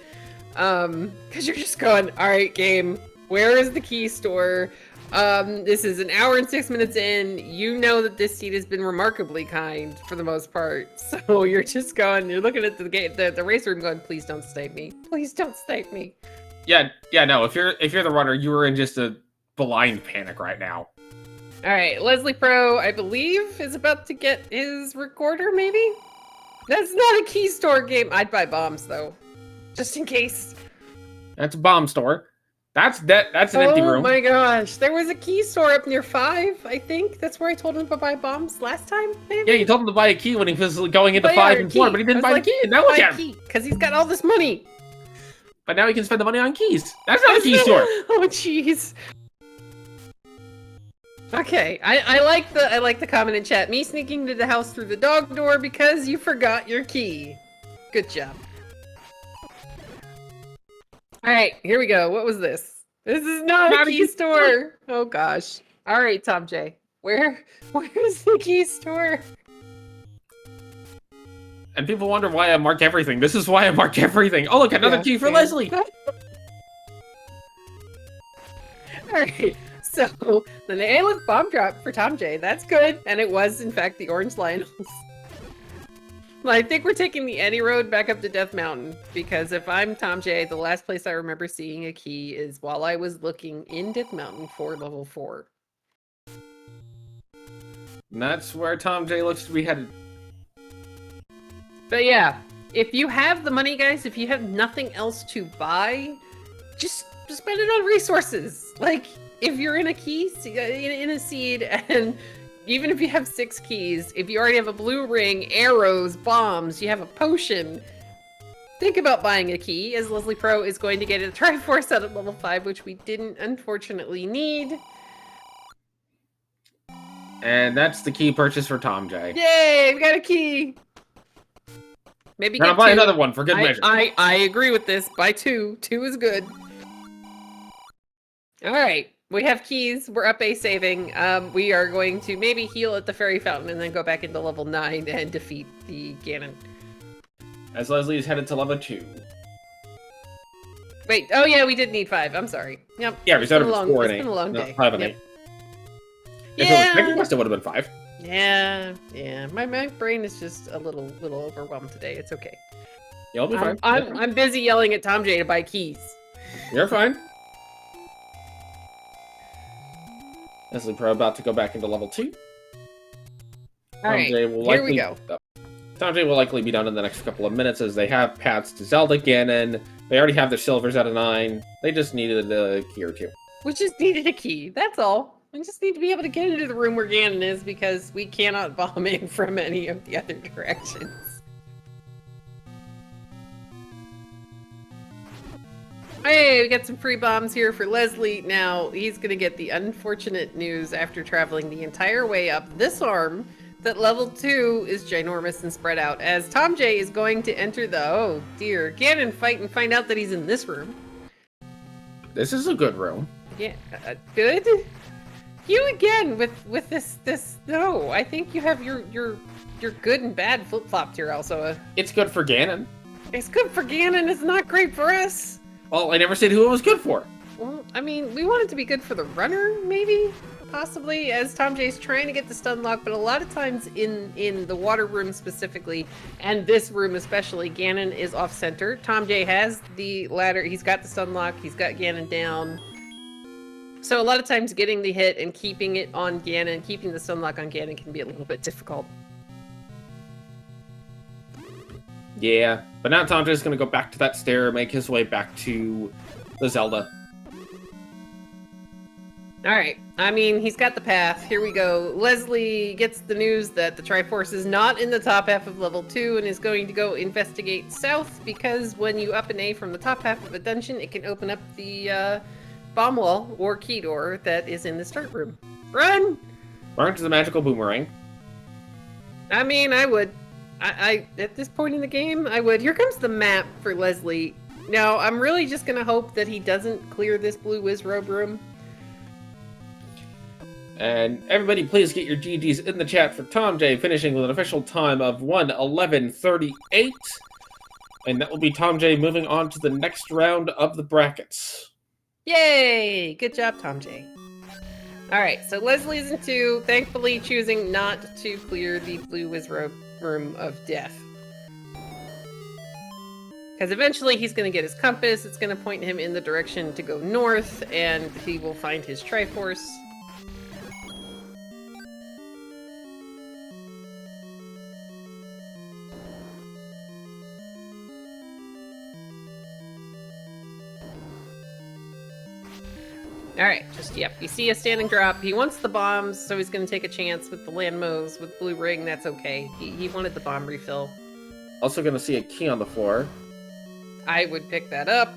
Speaker 2: Because you're just going, all right, game, where is the key store? This is an hour and 6 minutes in. You know that this seat has been remarkably kind for the most part. So you're just going, you're looking at the race room going, please don't snipe me. Please don't snipe me.
Speaker 1: Yeah, no, if you're the runner, you are in just a blind panic right now.
Speaker 2: All right, Leslie Pro, I believe, is about to get his recorder, maybe? That's not a key store game. I'd buy bombs, though. Just in case.
Speaker 1: That's a bomb store. That's an empty room.
Speaker 2: Oh my gosh. There was a key store up near 5, I think. That's where I told him to buy bombs last time, maybe?
Speaker 1: Yeah, you told him to buy a key when he was going into 5 and 4, but he didn't buy the key. And now look at him.
Speaker 2: Because he's got all this money.
Speaker 1: But now he can spend the money on keys. That's not a key store.
Speaker 2: Oh, jeez. Okay, I like the comment in chat. Me sneaking to the house through the dog door because you forgot your key. Good job. All right, here we go. What was this? This is not a key store. Oh gosh. All right, Tom J. Where's the key store?
Speaker 1: And people wonder why I mark everything. This is why I mark everything. Oh, look, another key for Leslie.
Speaker 2: Alright, so the Aleph bomb drop for Tom J. That's good. And it was, in fact, the Orange Lionels. Well, I think we're taking the Any Road back up to Death Mountain, because if I'm Tom J, the last place I remember seeing a key is while I was looking in Death Mountain for level 4.
Speaker 1: And that's where Tom J looks to be headed.
Speaker 2: But yeah, if you have the money, guys, if you have nothing else to buy, just spend it on resources. Like, if you're in a key, in a seed, and even if you have 6 keys, if you already have a blue ring, arrows, bombs, you have a potion, think about buying a key, as Leslie Pro is going to get a Triforce out at level 5, which we didn't unfortunately need.
Speaker 1: And that's the key purchase for Tom J.
Speaker 2: Yay, we got a key. Maybe get 2.
Speaker 1: Buy another one for good measure.
Speaker 2: I agree with this. Buy 2. 2 is good. All right. We have keys. We're up a saving. We are going to maybe heal at the Fairy Fountain and then go back into level 9 and defeat the Ganon.
Speaker 1: As Leslie is headed to level 2.
Speaker 2: Wait. Oh, yeah, we did need 5. I'm sorry. Yep.
Speaker 1: Yeah, we started with 4 and 8.
Speaker 2: It's been a long day.
Speaker 1: 5 and
Speaker 2: yep.
Speaker 1: 8. If it was bigger, it still would have been 5.
Speaker 2: Yeah. My brain is just a little overwhelmed today. It's okay.
Speaker 1: You'll be fine.
Speaker 2: I'm busy yelling at Tom J to buy keys.
Speaker 1: You're fine. Leslie Pro about to go back into level 2.
Speaker 2: Alright, here we go.
Speaker 1: Tom J will likely be done in the next couple of minutes as they have paths to Zelda, Ganon. They already have their silvers out of 9. They just needed a key or 2.
Speaker 2: We just needed a key. That's all. We just need to be able to get into the room where Ganon is because we cannot bomb in from any of the other directions. Hey, we got some free bombs here for Leslie. Now, he's going to get the unfortunate news after traveling the entire way up this arm that level 2 is ginormous and spread out, as Tom J is going to enter the, oh dear, Ganon fight and find out that he's in this room.
Speaker 1: This is a good room.
Speaker 2: Yeah, good? You again with this, no, I think you have your good and bad flip-flopped here, also.
Speaker 1: It's good for Ganon.
Speaker 2: It's good for Ganon, it's not great for us.
Speaker 1: Well, I never said who it was good for.
Speaker 2: Well, I mean, we want it to be good for the runner, maybe? Possibly, as Tom J's trying to get the stun lock, but a lot of times in the water room specifically, and this room especially, Ganon is off-center. Tom J has the ladder, he's got the stun lock, he's got Ganon down. So a lot of times getting the hit and keeping it on Ganon, keeping the stun lock on Ganon can be a little bit difficult.
Speaker 1: Yeah, but now Tom J's going to go back to that stair, make his way back to the Zelda.
Speaker 2: Alright, I mean, he's got the path. Here we go. Leslie gets the news that the Triforce is not in the top half of level 2 and is going to go investigate south, because when you up an A from the top half of a dungeon, it can open up the bomb wall or key door that is in the start room. Run!
Speaker 1: Run to the magical boomerang.
Speaker 2: I mean, I would. I at this point in the game, I would. Here comes the map for Leslie. Now, I'm really just going to hope that he doesn't clear this blue Wizrobe room.
Speaker 1: And everybody, please get your GGs in the chat for Tom J, finishing with an official time of 1:11:38. And that will be Tom J moving on to the next round of the brackets.
Speaker 2: Yay! Good job, Tom J. Alright, so Leslie's in 2, thankfully choosing not to clear the blue Wizrobe room of death. Because eventually he's going to get his compass, it's going to point him in the direction to go north, and he will find his Triforce. Alright, just, yep, you see a standing drop. He wants the bombs, so he's going to take a chance with the Landmos, with Blue Ring, that's okay. He wanted the bomb refill.
Speaker 1: Also going to see a key on the floor.
Speaker 2: I would pick that up.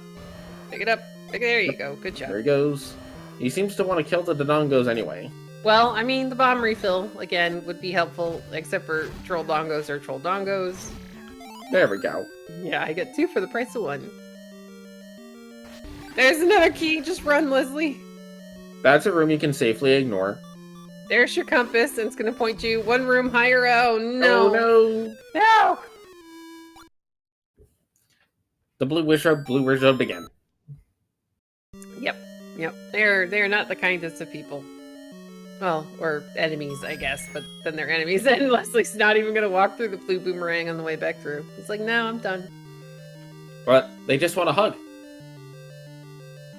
Speaker 2: Pick it up. There you go, good job.
Speaker 1: There he goes. He seems to want to kill the Dodongos anyway.
Speaker 2: Well, I mean, the bomb refill, again, would be helpful, except for Troll Dongos or Troll Dongos.
Speaker 1: There we go.
Speaker 2: Yeah, I get 2 for the price of 1. There's another key, just run, Leslie.
Speaker 1: That's a room you can safely ignore.
Speaker 2: There's your compass, and it's going to point you 1 room higher. Oh, no.
Speaker 1: Oh, no.
Speaker 2: No!
Speaker 1: The blue wizard again.
Speaker 2: Yep. They're not the kindest of people. Well, or enemies, I guess, but then they're enemies, and Leslie's not even gonna walk through the blue boomerang on the way back through. He's like, no, I'm done.
Speaker 1: But they just want a hug.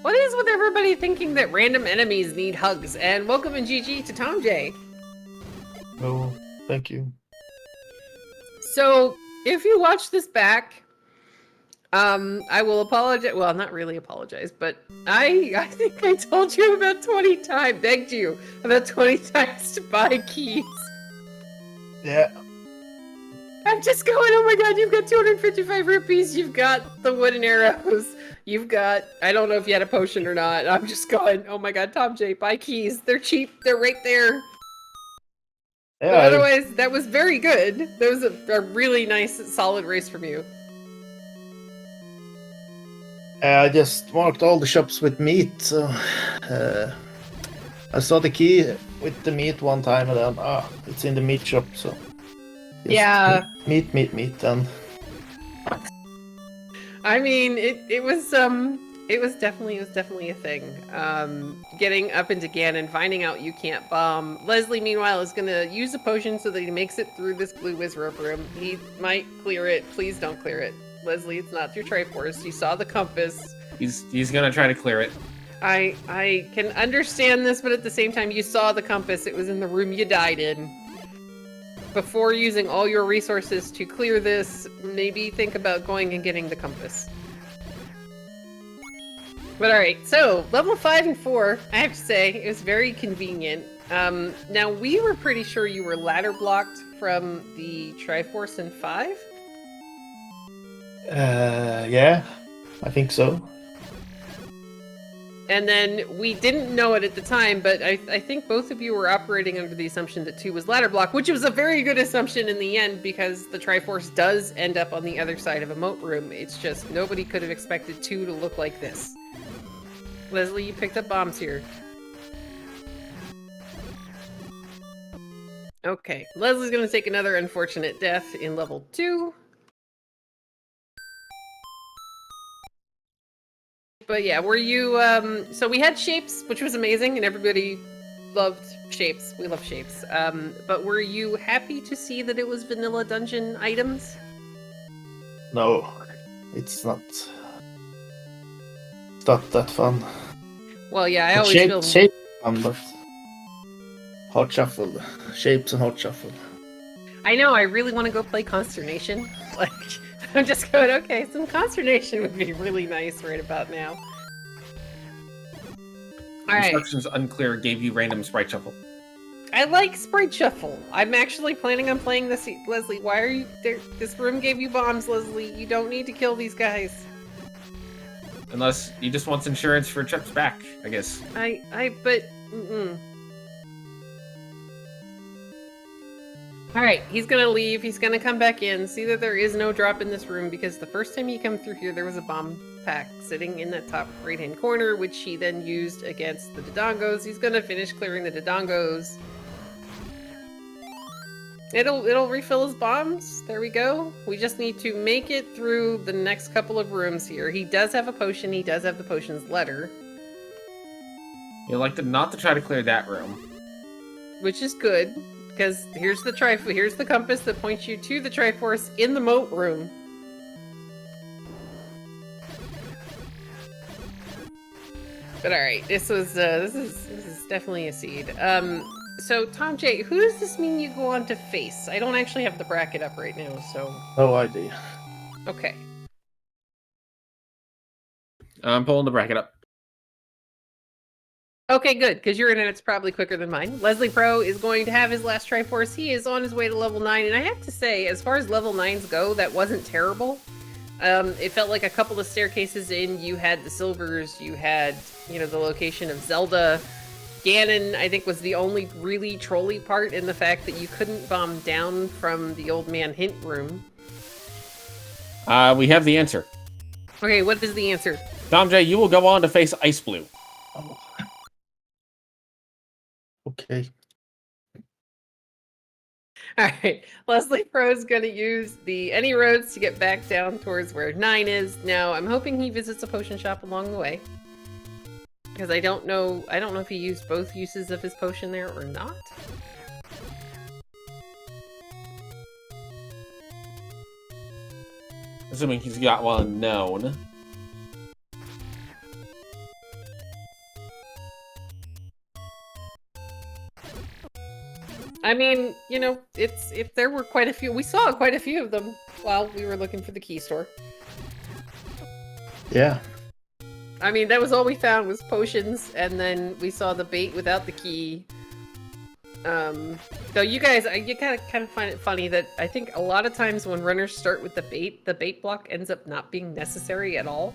Speaker 2: What is with everybody thinking that random enemies need hugs? And welcome in GG to thomjay.
Speaker 3: Oh, thank you.
Speaker 2: So, if you watch this back, I will apologize. Well, not really apologize, but I think I told you about 20 times, begged you about 20 times to buy keys.
Speaker 3: Yeah.
Speaker 2: I'm just going, oh my god, you've got 255 rupees, you've got the wooden arrows, you've got, I don't know if you had a potion or not. I'm just going, oh my god, thomjay, buy keys. They're cheap, they're right there.
Speaker 3: Yeah.
Speaker 2: But otherwise, that was very good. That was a really nice, solid race from you.
Speaker 3: I just marked all the shops with meat, so I saw the key with the meat one time, and then it's in the meat shop, so just
Speaker 2: yeah,
Speaker 3: meat, and
Speaker 2: I mean, it was definitely a thing. Getting up into Ganon, finding out you can't bomb. Leslie, meanwhile, is gonna use a potion so that he makes it through this blue whiz rope room. He might clear it. Please don't clear it. Leslie, it's not your Triforce. You saw the compass.
Speaker 1: He's gonna try to clear it.
Speaker 2: I can understand this, but at the same time, you saw the compass. It was in the room you died in. Before using all your resources to clear this, maybe think about going and getting the compass. But alright, so level 5 and 4, I have to say, it was very convenient. Now, we were pretty sure you were ladder blocked from the Triforce in 5?
Speaker 3: yeah, I think so.
Speaker 2: And then we didn't know it at the time, but I think both of you were operating under the assumption that 2 was ladder block, which was a very good assumption in the end because the Triforce does end up on the other side of a moat room. It's just nobody could have expected 2 to look like this. Leslie, you picked up bombs here. Okay, Leslie's gonna take another unfortunate death in level 2. But yeah, were you, so we had shapes, which was amazing, and everybody loved shapes. We love shapes. But were you happy to see that it was vanilla dungeon items?
Speaker 3: No, it's not that fun.
Speaker 2: Well, yeah, I always feel...
Speaker 3: Shape fun, but hot shuffle. Shapes and hot shuffle.
Speaker 2: I know, I really want to go play Consternation. Like... I'm just going, okay, some Consternation would be really nice right about now. Alright.
Speaker 1: Instructions unclear gave you random sprite shuffle.
Speaker 2: I like sprite shuffle. I'm actually planning on playing this, Leslie. Why are you there? This room gave you bombs, Leslie. You don't need to kill these guys.
Speaker 1: Unless he just wants insurance for trips back, I guess.
Speaker 2: Alright, he's gonna leave, he's gonna come back in, see that there is no drop in this room, because the first time you come through here, there was a bomb pack sitting in that top right-hand corner, which he then used against the Dodongos. He's gonna finish clearing the Dodongos. It'll refill his bombs. There we go. We just need to make it through the next couple of rooms here. He does have a potion, he does have the potion's letter.
Speaker 1: You'd like to not to try to clear that room.
Speaker 2: Which is good. Because here's the compass that points you to the Triforce in the moat room. But alright, this is definitely a seed. So thomjay, who does this mean you go on to face? I don't actually have the bracket up right now, so...
Speaker 3: No idea.
Speaker 2: Okay.
Speaker 1: I'm pulling the bracket up.
Speaker 2: Okay, good, because your internet's probably quicker than mine. Leslie Pro is going to have his last Triforce. He is on his way to level 9, and I have to say, as far as level 9s go, that wasn't terrible. It felt like a couple of staircases in, you had the silvers, you had, you know, the location of Zelda. Ganon, I think, was the only really trolly part in the fact that you couldn't bomb down from the old man hint room.
Speaker 1: We have the answer.
Speaker 2: Okay, what is the answer?
Speaker 1: thomjay, you will go on to face Ice Blue.
Speaker 3: Oh. Okay.
Speaker 2: All right, Leslie Pro is going to use the any roads to get back down towards where 9 is. Now, I'm hoping he visits a potion shop along the way. Because I don't know if he used both uses of his potion there or not.
Speaker 1: Assuming he's got one known.
Speaker 2: I mean, you know, if there were quite a few, we saw quite a few of them while we were looking for the key store.
Speaker 3: Yeah.
Speaker 2: I mean, that was all we found was potions, and then we saw the bait without the key. Though you guys, you kind of find it funny that I think a lot of times when runners start with the bait block ends up not being necessary at all.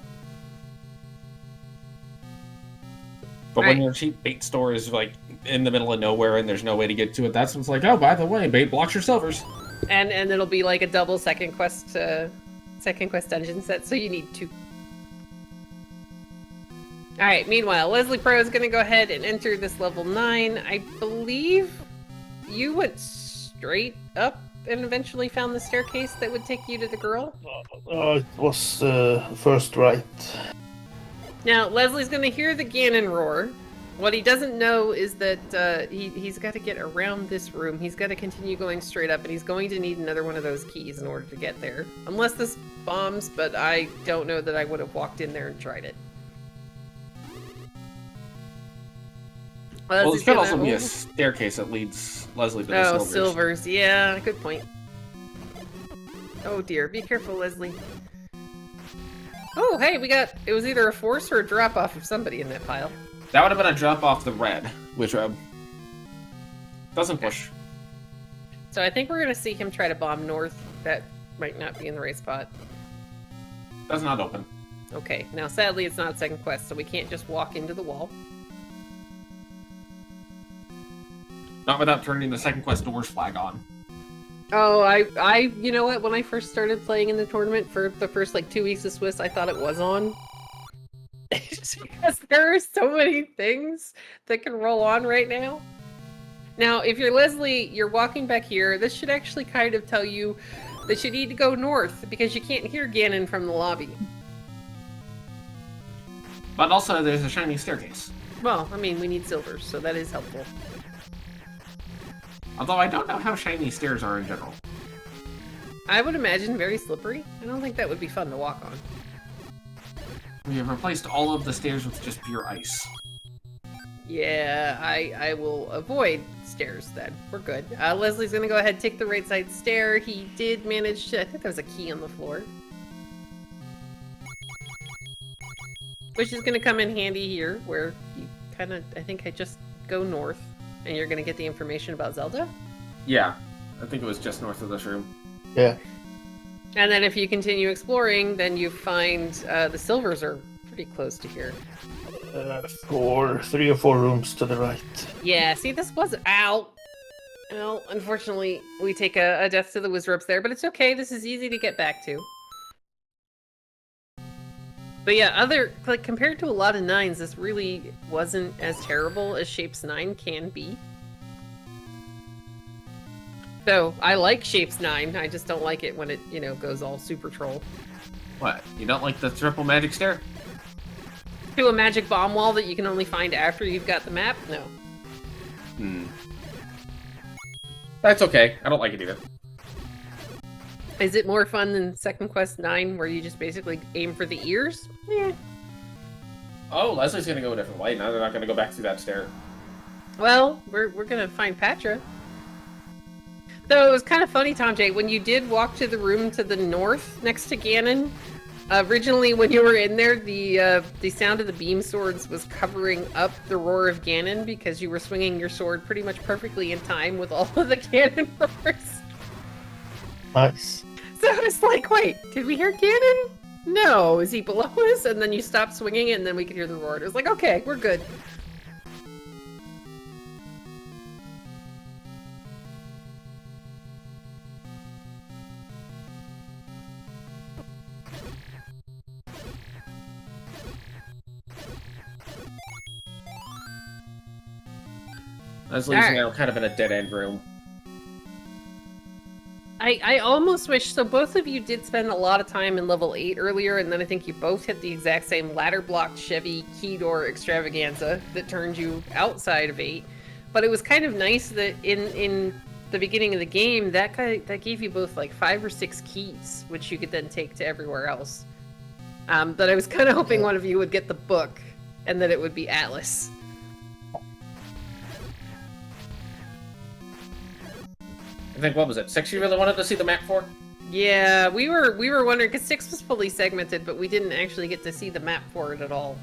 Speaker 1: But when your cheap bait store is like in the middle of nowhere and there's no way to get to it, that's when it's like, oh, by the way, bait blocks your silvers.
Speaker 2: And it'll be like a double second quest dungeon set, so you need 2. Alright, meanwhile, Leslie Pro is going to go ahead and enter this level 9. I believe you went straight up and eventually found the staircase that would take you to the girl?
Speaker 3: It was first right.
Speaker 2: Now, Leslie's going to hear the Ganon roar. What he doesn't know is that he's got to get around this room. He's got to continue going straight up, and he's going to need another one of those keys in order to get there. Unless this bombs, but I don't know that I would have walked in there and tried it.
Speaker 1: Well, this could also be a staircase that leads Leslie to the silvers.
Speaker 2: Oh, silvers. Yeah, good point. Oh dear, be careful, Leslie. Oh, hey, it was either a force or a drop-off of somebody in that pile.
Speaker 1: That would have been a drop off the red, which doesn't push.
Speaker 2: So I think we're going to see him try to bomb north. That might not be in the right spot.
Speaker 1: Does not open.
Speaker 2: Okay, now sadly it's not a second quest, so we can't just walk into the wall.
Speaker 1: Not without turning the second quest doors flag on.
Speaker 2: Oh, you know what? When I first started playing in the tournament for the first, 2 weeks of Swiss, I thought it was on. Because there are so many things that can roll on right now. Now, if you're Leslie, you're walking back here, this should actually kind of tell you that you need to go north, because you can't hear Ganon from the lobby.
Speaker 1: But also, there's a shiny staircase.
Speaker 2: Well, I mean, we need silvers, so that is helpful.
Speaker 1: Although I don't know how shiny stairs are in general.
Speaker 2: I would imagine very slippery. I don't think that would be fun to walk on.
Speaker 1: We have replaced all of the stairs with just pure ice.
Speaker 2: Yeah, I will avoid stairs then. We're good. Leslie's gonna go ahead and take the right side stair. He did manage to... I think there was a key on the floor. Which is gonna come in handy here, where you kind of... I think I just go north. And you're gonna get the information about Zelda?
Speaker 1: Yeah, I think it was just north of this room.
Speaker 3: Yeah.
Speaker 2: And then if you continue exploring, then you find the silvers are pretty close to here.
Speaker 3: 3 or 4 rooms to the right.
Speaker 2: Yeah, see, this was out. Well, unfortunately, we take a death to the Wizardrops there, but it's okay. This is easy to get back to. But yeah, compared to a lot of 9s, this really wasn't as terrible as Shapes 9 can be. So, I like Shapes 9, I just don't like it when it, goes all super troll.
Speaker 1: What? You don't like the triple magic stair?
Speaker 2: To a magic bomb wall that you can only find after you've got the map? No.
Speaker 1: That's okay. I don't like it either.
Speaker 2: Is it more fun than Second Quest 9, where you just basically aim for the ears? Yeah.
Speaker 1: Oh, Leslie's gonna go a different way. Now they're not gonna go back through that stair.
Speaker 2: Well, we're gonna find Patra. Though it was kind of funny, thomjay, when you did walk to the room to the north next to Ganon, originally when you were in there, the sound of the beam swords was covering up the roar of Ganon because you were swinging your sword pretty much perfectly in time with all of the Ganon roars.
Speaker 3: Nice.
Speaker 2: So it's like, wait, did we hear Ganon? No, is he below us? And then you stopped swinging it, and then we could hear the roar. It was like, okay, we're good.
Speaker 1: Leslie's now kind of in a dead-end room.
Speaker 2: I almost wish, so both of you did spend a lot of time in level 8 earlier, and then I think you both hit the exact same ladder-blocked Chevy key door extravaganza that turned you outside of 8. But it was kind of nice that in the beginning of the game, that gave you both like 5 or 6 keys, which you could then take to everywhere else. But I was kind of hoping one of you would get the book, and that it would be Atlas.
Speaker 1: I think, what was it, 6 you really wanted to see the map for?
Speaker 2: Yeah, we were wondering, because 6 was fully segmented, but we didn't actually get to see the map for it at all.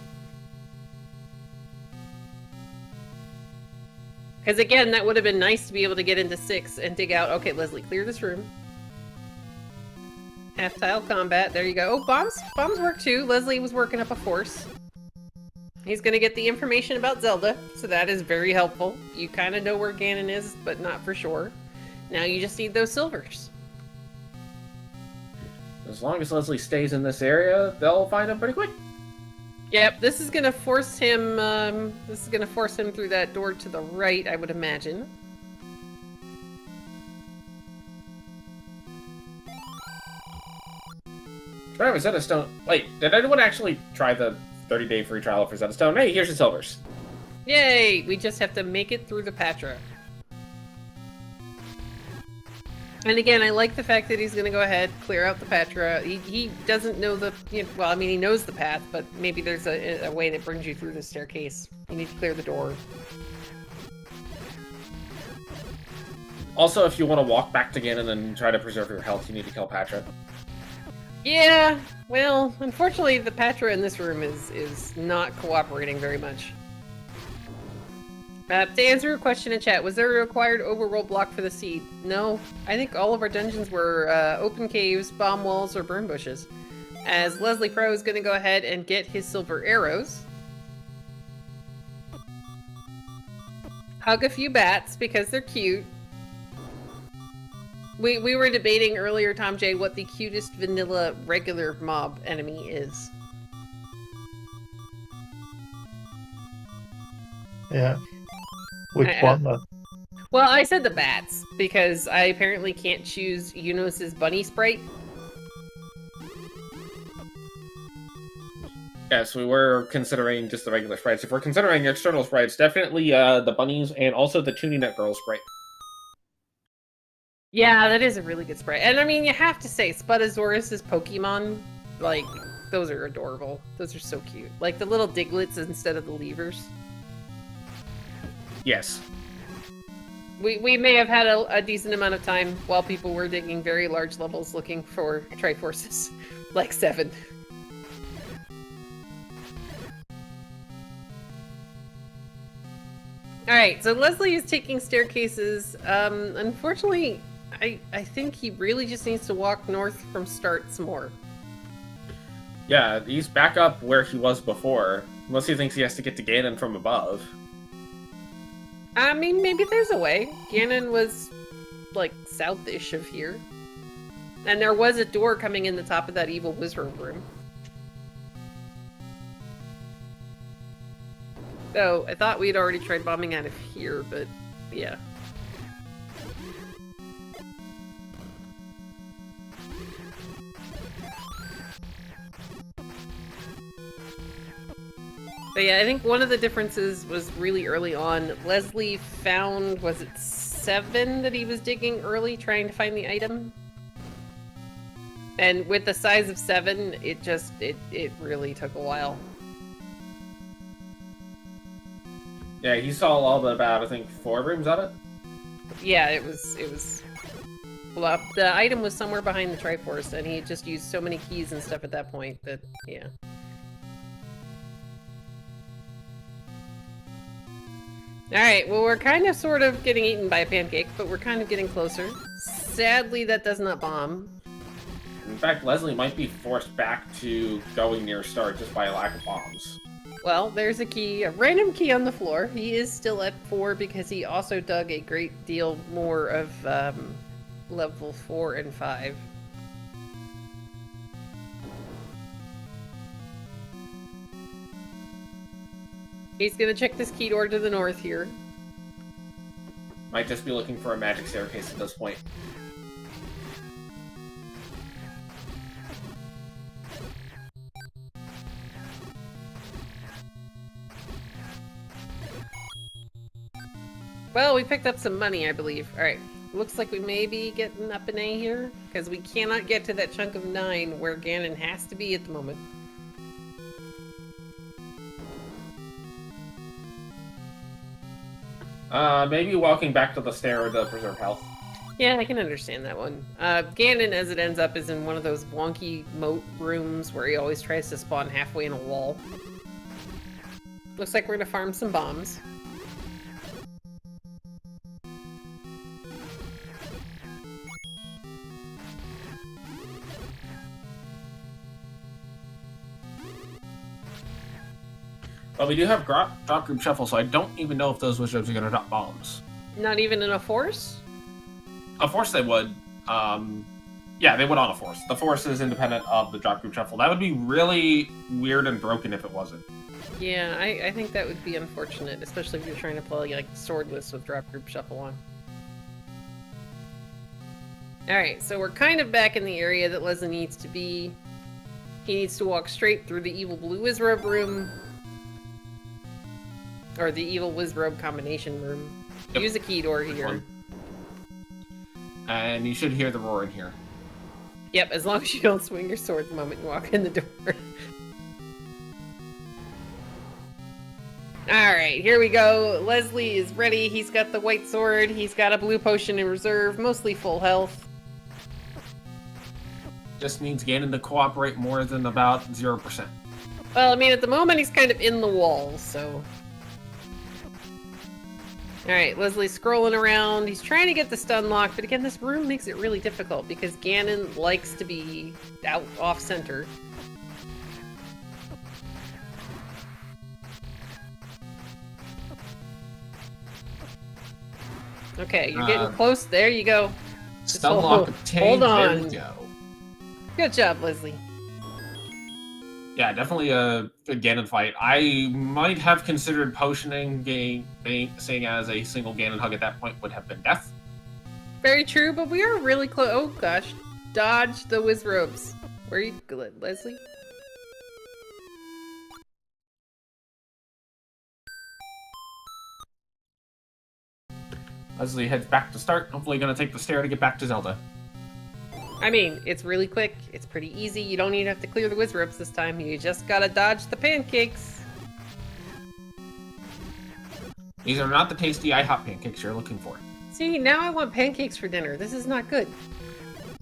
Speaker 2: Because again, that would have been nice to be able to get into 6 and dig out, okay, Leslie, clear this room. Half-tile combat, there you go. Oh, bombs work too. Leslie was working up a force. He's gonna get the information about Zelda, so that is very helpful. You kind of know where Ganon is, but not for sure. Now you just need those silvers.
Speaker 1: As long as Leslie stays in this area, they'll find him pretty quick.
Speaker 2: Yep, this is gonna force him. Through that door to the right, I would imagine.
Speaker 1: Try Rosetta Stone. Wait, did anyone actually try the 30-day free trial for Rosetta Stone? Hey, here's your silvers.
Speaker 2: Yay! We just have to make it through the Patra. And again, I like the fact that he's going to go ahead, clear out the Patra. He doesn't know the... well, I mean, he knows the path, but maybe there's a way that brings you through the staircase. You need to clear the door.
Speaker 1: Also, if you want to walk back to Ganon and try to preserve your health, you need to kill Patra.
Speaker 2: Yeah, well, unfortunately, the Patra in this room is not cooperating very much. To answer a question in chat, was there a required overroll block for the seed? No. I think all of our dungeons were open caves, bomb walls, or burn bushes. As Leslie Pro is going to go ahead and get his silver arrows. Hug a few bats because they're cute. We were debating earlier, Tom J, what the cutest vanilla regular mob enemy is.
Speaker 3: Yeah. Which one?
Speaker 2: Well, I said the bats, because I apparently can't choose Yunos's bunny sprite.
Speaker 1: Yes, we were considering just the regular sprites. If we're considering external sprites, definitely the bunnies and also the Tourney Net Girl sprite.
Speaker 2: Yeah, that is a really good sprite. And I mean, you have to say, Sputasaurus's Pokemon, like, those are adorable. Those are so cute. Like the little Diglets instead of the levers.
Speaker 1: Yes.
Speaker 2: We may have had a decent amount of time while people were digging very large levels looking for Triforces, like 7. Alright, so Leslie is taking staircases. Unfortunately, I think he really just needs to walk north from start some more.
Speaker 1: Yeah, he's back up where he was before, unless he thinks he has to get to Ganon from above.
Speaker 2: I mean, maybe there's a way. Ganon was, like, south-ish of here. And there was a door coming in the top of that evil wizard room. So, I thought we'd already tried bombing out of here, but, yeah. But yeah, I think one of the differences was really early on. Leslie found, was it 7 that he was digging early trying to find the item? And with the size of 7, it really took a while.
Speaker 1: Yeah, he saw all but about, I think, 4 rooms of it.
Speaker 2: Yeah, it was... Well, the item was somewhere behind the Triforce, and he just used so many keys and stuff at that point that, yeah. Alright, well, we're kind of sort of getting eaten by a pancake, but we're kind of getting closer. Sadly, that does not bomb.
Speaker 1: In fact, Leslie might be forced back to going near start just by a lack of bombs.
Speaker 2: Well, there's a key, a random key on the floor. He is still at 4 because he also dug a great deal more of level 4 and 5. He's gonna check this key door to the north here.
Speaker 1: Might just be looking for a magic staircase at this point.
Speaker 2: Well, we picked up some money, I believe. All right. Looks like we may be getting up an A here, because we cannot get to that chunk of 9 where Ganon has to be at the moment.
Speaker 1: Maybe walking back to the stair to preserve health.
Speaker 2: Yeah, I can understand that one. Ganon, as it ends up, is in one of those wonky moat rooms where he always tries to spawn halfway in a wall. Looks like we're gonna farm some bombs.
Speaker 1: But we do have drop group shuffle, so I don't even know if those wizards are going to drop bombs.
Speaker 2: Not even in a force?
Speaker 1: A force they would. Yeah, they would on a force. The force is independent of the drop group shuffle. That would be really weird and broken if it wasn't.
Speaker 2: Yeah, I think that would be unfortunate, especially if you're trying to play like swordless with drop group shuffle on. Alright, so we're kind of back in the area that Leslie needs to be. He needs to walk straight through the evil blue wizrobe room. Or the evil wizrobe combination room. Yep. Use a key door here.
Speaker 1: And you should hear the roar in here.
Speaker 2: Yep, as long as you don't swing your sword the moment you walk in the door. Alright, here we go. Leslie is ready. He's got the white sword. He's got a blue potion in reserve. Mostly full health.
Speaker 1: Just needs Ganon to cooperate more than about 0%.
Speaker 2: Well, I mean, at the moment he's kind of in the wall, so... Alright, Leslie's scrolling around. He's trying to get the stun lock, but again, this room makes it really difficult because Ganon likes to be out off-center. Okay, you're getting close. There you go.
Speaker 1: Stun lock obtained.
Speaker 2: Hold on.
Speaker 1: There we go.
Speaker 2: Good job, Leslie.
Speaker 1: Yeah, definitely a good Ganon fight. I might have considered potioning, seeing as a single Ganon hug at that point would have been death.
Speaker 2: Very true, but we are really close. Oh gosh, dodge the wizrobes. Where are you, Leslie?
Speaker 1: Leslie heads back to start. Hopefully, going to take the stair to get back to Zelda.
Speaker 2: I mean, it's really quick. It's pretty easy. You don't even have to clear the wizrobes this time. You just gotta dodge the pancakes.
Speaker 1: These are not the tasty IHOP pancakes you're looking for.
Speaker 2: See, now I want pancakes for dinner. This is not good.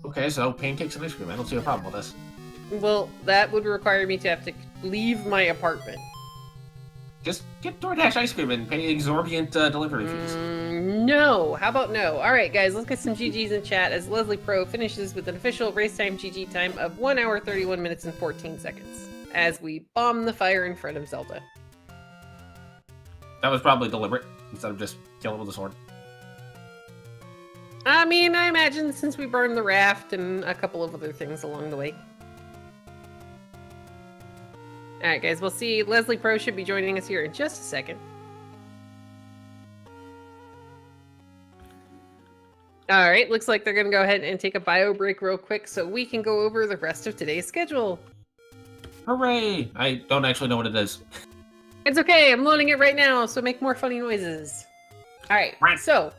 Speaker 1: Okay, so pancakes and ice cream. I don't see a problem with this.
Speaker 2: Well, that would require me to have to leave my apartment.
Speaker 1: Just get DoorDash ice cream and pay exorbitant delivery fees.
Speaker 2: No. How about no? All right, guys, let's get some GGs in chat as Leslie Pro finishes with an official race time GG time of 1 hour, 31 minutes, and 14 seconds as we bomb the fire in front of Zelda.
Speaker 1: That was probably deliberate instead of just killing with a sword.
Speaker 2: I mean, I imagine since we burned the raft and a couple of other things along the way. Alright guys, we'll see. Leslie Pro should be joining us here in just a second. Alright, looks like they're going to go ahead and take a bio break real quick so we can go over the rest of today's schedule.
Speaker 1: Hooray! I don't actually know what it is.
Speaker 2: It's okay, I'm loading it right now, so make more funny noises. Alright, so...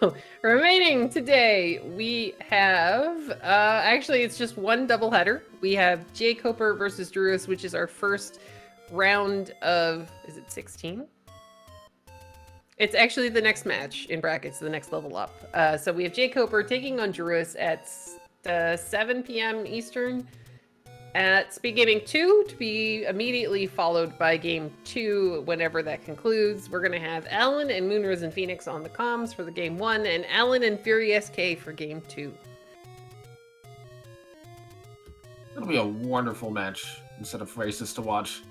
Speaker 2: So, remaining today, we have, actually it's just one doubleheader. We have Jay Coper versus Druis, which is our first round of, is it 16? It's actually the next match, in brackets, the next level up. So we have Jay Coper taking on Druis at 7 p.m. Eastern at SpeedGaming 2 to be immediately followed by Game 2 whenever that concludes. We're going to have Alan and Moonrose and Phoenix on the comms for the Game 1 and Alan and Fury SK for Game 2.
Speaker 1: It'll be a wonderful match instead of races to watch.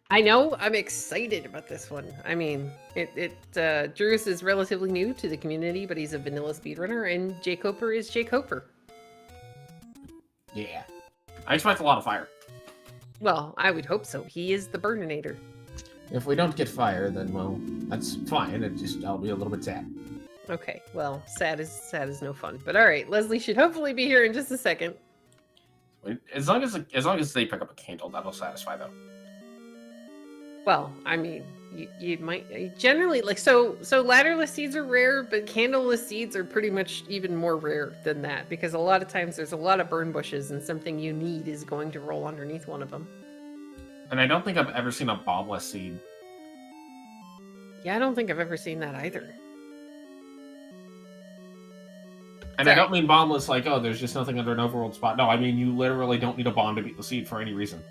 Speaker 2: I know, I'm excited about this one. I mean, Druis is relatively new to the community, but he's a vanilla speedrunner, and Jay Coper is Jay Coper.
Speaker 1: Yeah. I expect a lot of fire.
Speaker 2: Well, I would hope so. He is the Burninator.
Speaker 1: If we don't get fire, then, well, that's fine. I'll be a little bit sad.
Speaker 2: Okay, well, sad is no fun. But all right, Leslie should hopefully be here in just a second.
Speaker 1: As long as they pick up a candle, that'll satisfy them.
Speaker 2: Well, I mean, you might generally like so ladderless seeds are rare, but candleless seeds are pretty much even more rare than that because a lot of times there's a lot of burn bushes and something you need is going to roll underneath one of them.
Speaker 1: And I don't think I've ever seen a bombless seed.
Speaker 2: Yeah, I don't think I've ever seen that either.
Speaker 1: And I don't mean bombless like, oh, there's just nothing under an overworld spot. No, I mean you literally don't need a bomb to beat the seed for any reason.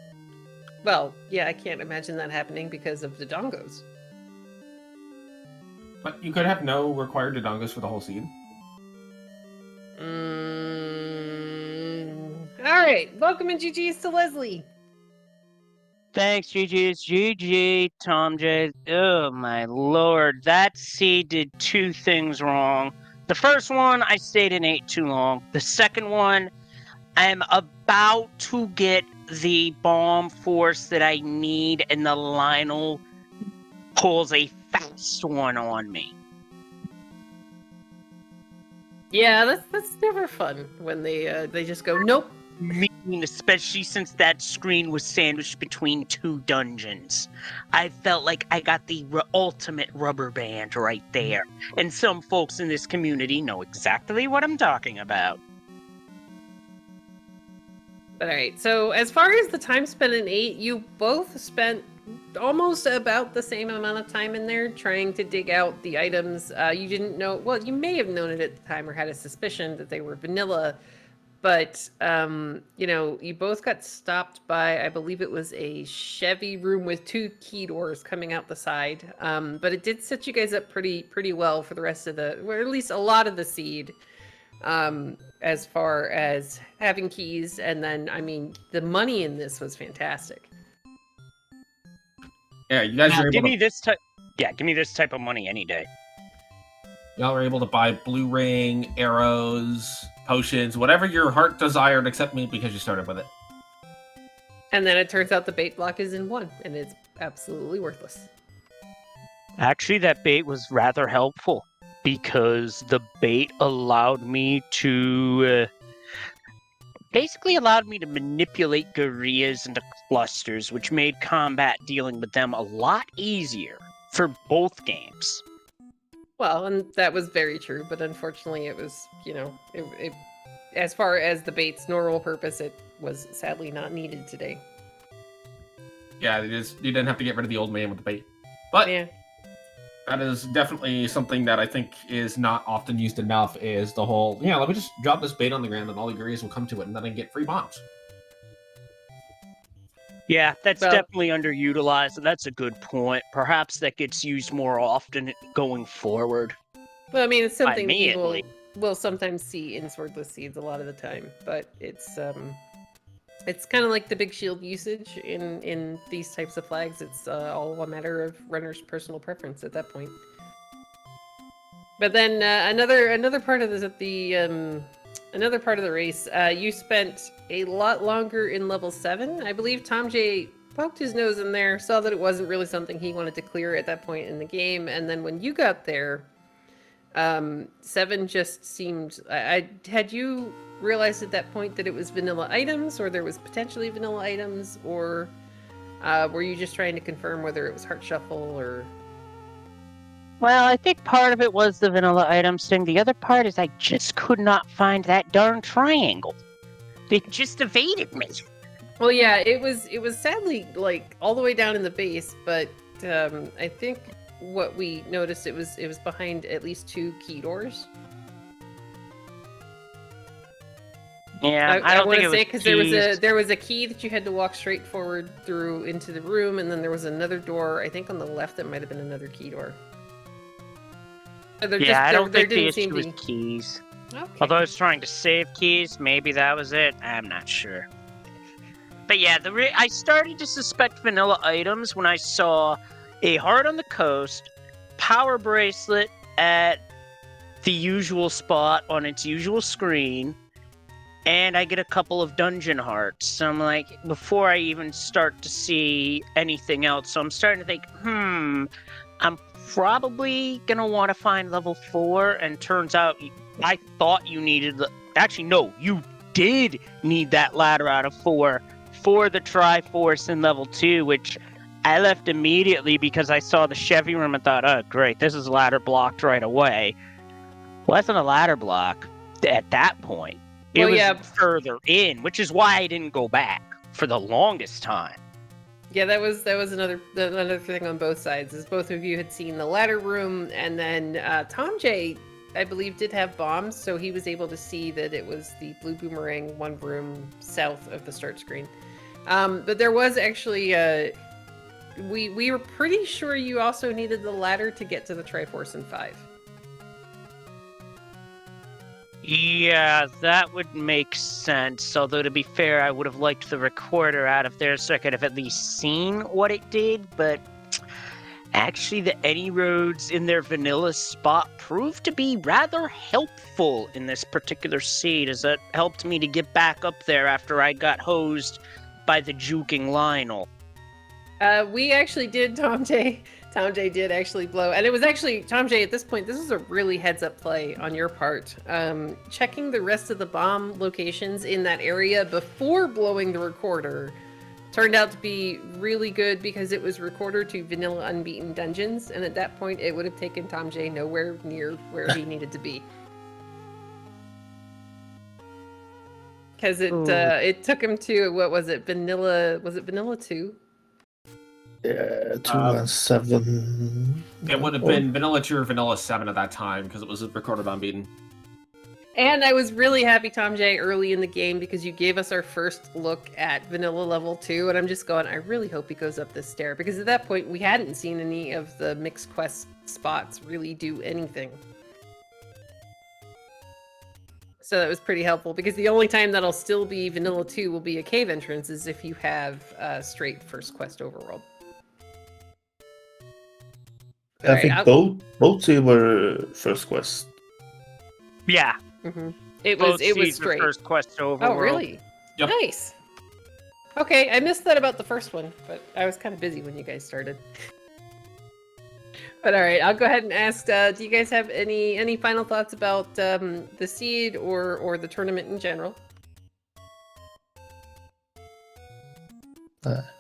Speaker 2: Well, yeah, I can't imagine that happening because of the dongos.
Speaker 1: But you could have no required dodongos for the whole seed.
Speaker 2: All right, welcome and GG's to Leslie.
Speaker 4: Thanks, GG's. GG, thomjay. Oh, my lord. That seed did two things wrong. The first one, I stayed in 8 too long. The second one, I'm about to get the bomb force that I need, and the Lionel pulls a fast one on me.
Speaker 2: Yeah, that's never fun when they just go, nope.
Speaker 4: Mean, especially since that screen was sandwiched between 2 dungeons. I felt like I got the ultimate rubber band right there. And some folks in this community know exactly what I'm talking about.
Speaker 2: All right, so as far as the time spent in 8, you both spent almost about the same amount of time in there trying to dig out the items. You didn't know, well, you may have known it at the time or had a suspicion that they were vanilla, but, you know, you both got stopped by, I believe it was a Chevy room with 2 key doors coming out the side. But it did set you guys up pretty well for the rest of the, or at least a lot of the seed. As far as having keys, and then, I mean, the money in this was fantastic.
Speaker 1: Yeah, you guys were able
Speaker 4: give me this type. Yeah, give me this type of money any day.
Speaker 1: Y'all were able to buy blue ring, arrows, potions, whatever your heart desired, except me because you started with it.
Speaker 2: And then it turns out the bait block is in 1, and it's absolutely worthless.
Speaker 4: Actually, that bait was rather helpful, because the bait allowed me to... basically allowed me to manipulate gorillas into clusters, which made combat dealing with them a lot easier for both games.
Speaker 2: Well, and that was very true, but unfortunately it was, you know, it as far as the bait's normal purpose, it was sadly not needed today.
Speaker 1: Yeah, you didn't have to get rid of the old man with the bait. But
Speaker 2: yeah,
Speaker 1: that is definitely something that I think is not often used enough, is the whole, yeah, let me just drop this bait on the ground and all the gorillas will come to it and then I can get free bombs.
Speaker 4: Yeah, that's definitely underutilized, and that's a good point. Perhaps that gets used more often going forward.
Speaker 2: Well, I mean, it's something that we'll sometimes see in Swordless Seeds a lot of the time, but it's kind of like the big shield usage in these types of flags. It's all a matter of runner's personal preference at that point. But then another part of another part of the race, you spent a lot longer in level 7. I believe thomjay poked his nose in there, saw that it wasn't really something he wanted to clear at that point in the game, and then when you got there, 7 just seemed... had you realized at that point that it was vanilla items, or there was potentially vanilla items, or were you just trying to confirm whether it was Heart Shuffle, or...
Speaker 4: Well, I think part of it was the vanilla items thing. The other part is I just could not find that darn triangle. It just evaded me.
Speaker 2: Well, yeah, it was sadly, like, all the way down in the base, but I think what we noticed, it was behind at least 2 key doors.
Speaker 4: Yeah, I don't
Speaker 2: want
Speaker 4: think
Speaker 2: to
Speaker 4: it
Speaker 2: say, because
Speaker 4: was
Speaker 2: there was a key that you had to walk straight forward through into the room, and then there was another door, I think on the left, that might have been another key door.
Speaker 4: I don't think the issue was keys.
Speaker 2: Okay.
Speaker 4: Although I was trying to save keys, maybe that was it. I'm not sure. But yeah, I started to suspect vanilla items when I saw a heart on the coast, power bracelet at the usual spot on its usual screen, and I get a couple of dungeon hearts. So I'm like, before I even start to see anything else, so I'm starting to think, I'm probably gonna want to find level 4, and turns out I thought you needed actually no, you did need that ladder out of 4 for the Triforce in level 2, which I left immediately because I saw the Chevy room and thought, oh, great, this is ladder blocked right away. Wasn't a ladder block at that point. It was further in, which is why I didn't go back for the longest time.
Speaker 2: Yeah, that was another thing on both sides, is both of you had seen the ladder room, and then thomjay, I believe, did have bombs, so he was able to see that it was the blue boomerang one room south of the start screen. But there was actually, we were pretty sure you also needed the ladder to get to the Triforce in 5.
Speaker 4: Yeah, that would make sense. Although, to be fair, I would have liked the recorder out of there so I could have at least seen what it did, but actually the any roads in their vanilla spot proved to be rather helpful in this particular seed, as it helped me to get back up there after I got hosed by the juking Lionel.
Speaker 2: We actually did, thomjay. thomjay did actually blow, and it was actually, thomjay, at this point, this was a really heads-up play on your part. Checking the rest of the bomb locations in that area before blowing the recorder turned out to be really good, because it was recorder to vanilla unbeaten dungeons, and at that point, it would have taken thomjay nowhere near where he needed to be. Because it took him to, what was it, vanilla, was it vanilla 2?
Speaker 3: Yeah, 2 and 7.
Speaker 1: It would have been vanilla 2 or vanilla 7 at that time, because it was recorded unbeaten.
Speaker 2: And I was really happy, thomjay, early in the game, because you gave us our first look at vanilla level 2, and I'm just going, I really hope he goes up this stair, because at that point we hadn't seen any of the mixed quest spots really do anything. So that was pretty helpful, because the only time that'll still be vanilla 2 will be a cave entrance is if you have straight first quest overworld.
Speaker 3: I think both two were first quest.
Speaker 4: Yeah.
Speaker 2: Mm-hmm. It was straight
Speaker 4: first quest overworld.
Speaker 2: Oh, really?
Speaker 1: Yep.
Speaker 2: Nice. Okay, I missed that about the first one, but I was kind of busy when you guys started. But all right, I'll go ahead and ask, do you guys have any final thoughts about the seed or the tournament in general?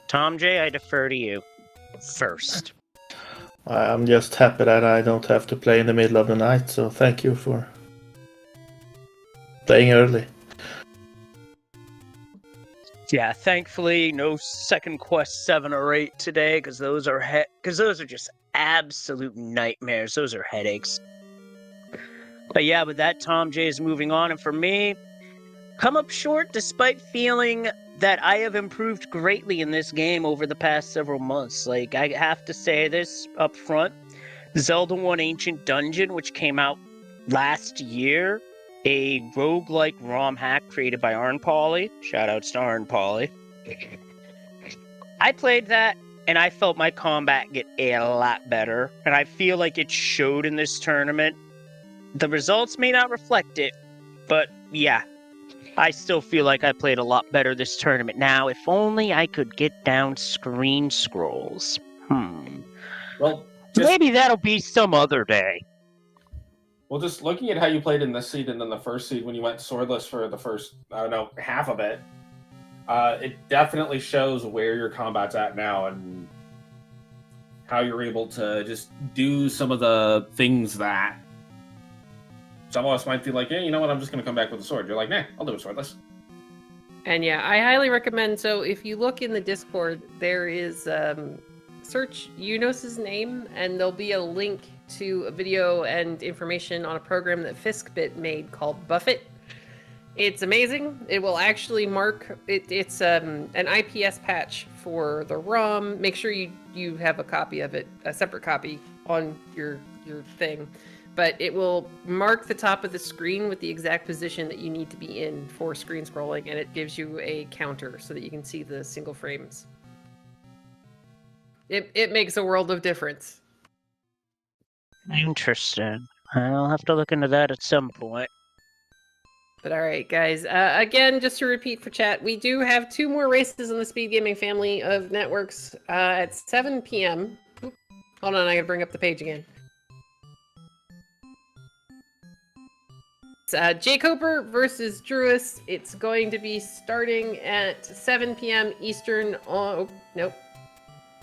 Speaker 4: thomjay, I defer to you first.
Speaker 3: I'm just happy that I don't have to play in the middle of the night, so thank you for playing early.
Speaker 4: Yeah, thankfully no second quest 7 or 8 today, because those are just absolute nightmares. Those are headaches. But yeah, with that, thomjay is moving on, and for me, come up short despite feeling that I have improved greatly in this game over the past several months. Like, I have to say this up front. Zelda 1 Ancient Dungeon, which came out last year, a roguelike ROM hack created by Arn Pauli. Shoutouts to Arn Pauli. I played that, and I felt my combat get a lot better, and I feel like it showed in this tournament. The results may not reflect it, but yeah, I still feel like I played a lot better this tournament. Now, if only I could get down screen scrolls.
Speaker 1: Well,
Speaker 4: maybe that'll be some other day.
Speaker 1: Well, just looking at how you played in this seed and then the first seed when you went swordless for the first, I don't know, half of it, it definitely shows where your combat's at now and how you're able to just do some of the things that some of us might feel like, yeah, you know what, I'm just going to come back with a sword. You're like, nah, I'll do it swordless.
Speaker 2: And yeah, I highly recommend, so if you look in the Discord, there is, search Unos's name, and there'll be a link to a video and information on a program that Fiskbit made called Buffet. It's amazing. It will actually mark, it's an IPS patch for the ROM. Make sure you have a copy of it, a separate copy on your thing. But it will mark the top of the screen with the exact position that you need to be in for screen scrolling, and it gives you a counter so that you can see the single frames. It makes a world of difference.
Speaker 4: Interesting. I'll have to look into that at some point.
Speaker 2: But all right, guys. Again, just to repeat for chat, we do have 2 more races in the SpeedGaming family of networks at 7 p.m. Oop, hold on, I gotta bring up the page again. It's Jake Hooper versus Druis. It's going to be starting at 7 p.m. Eastern. Oh, nope.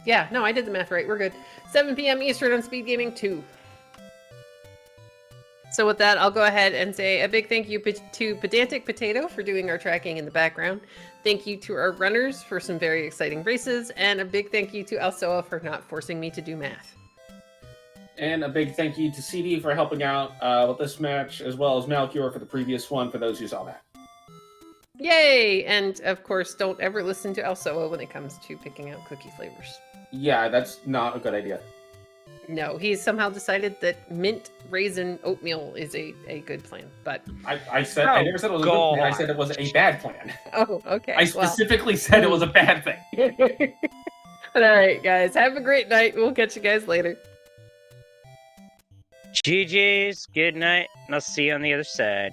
Speaker 2: Yeah, no, I did the math right. We're good. 7 p.m. Eastern on SpeedGaming 2. So with that, I'll go ahead and say a big thank you to Pedantic Potato for doing our tracking in the background. Thank you to our runners for some very exciting races, and a big thank you to Alsoa for not forcing me to do math.
Speaker 1: And a big thank you to CD for helping out with this match, as well as Malcure for the previous one, for those who saw that.
Speaker 2: Yay! And of course, don't ever listen to Alsoa when it comes to picking out cookie flavors.
Speaker 1: Yeah, that's not a good idea.
Speaker 2: No, he's somehow decided that mint raisin oatmeal is a good plan, but...
Speaker 1: I said, I never said it was a good plan, I said it was a bad plan.
Speaker 2: Oh, okay.
Speaker 1: I specifically said it was a bad thing.
Speaker 2: Alright, guys, have a great night. We'll catch you guys later.
Speaker 4: GG's, good night, and I'll see you on the other side.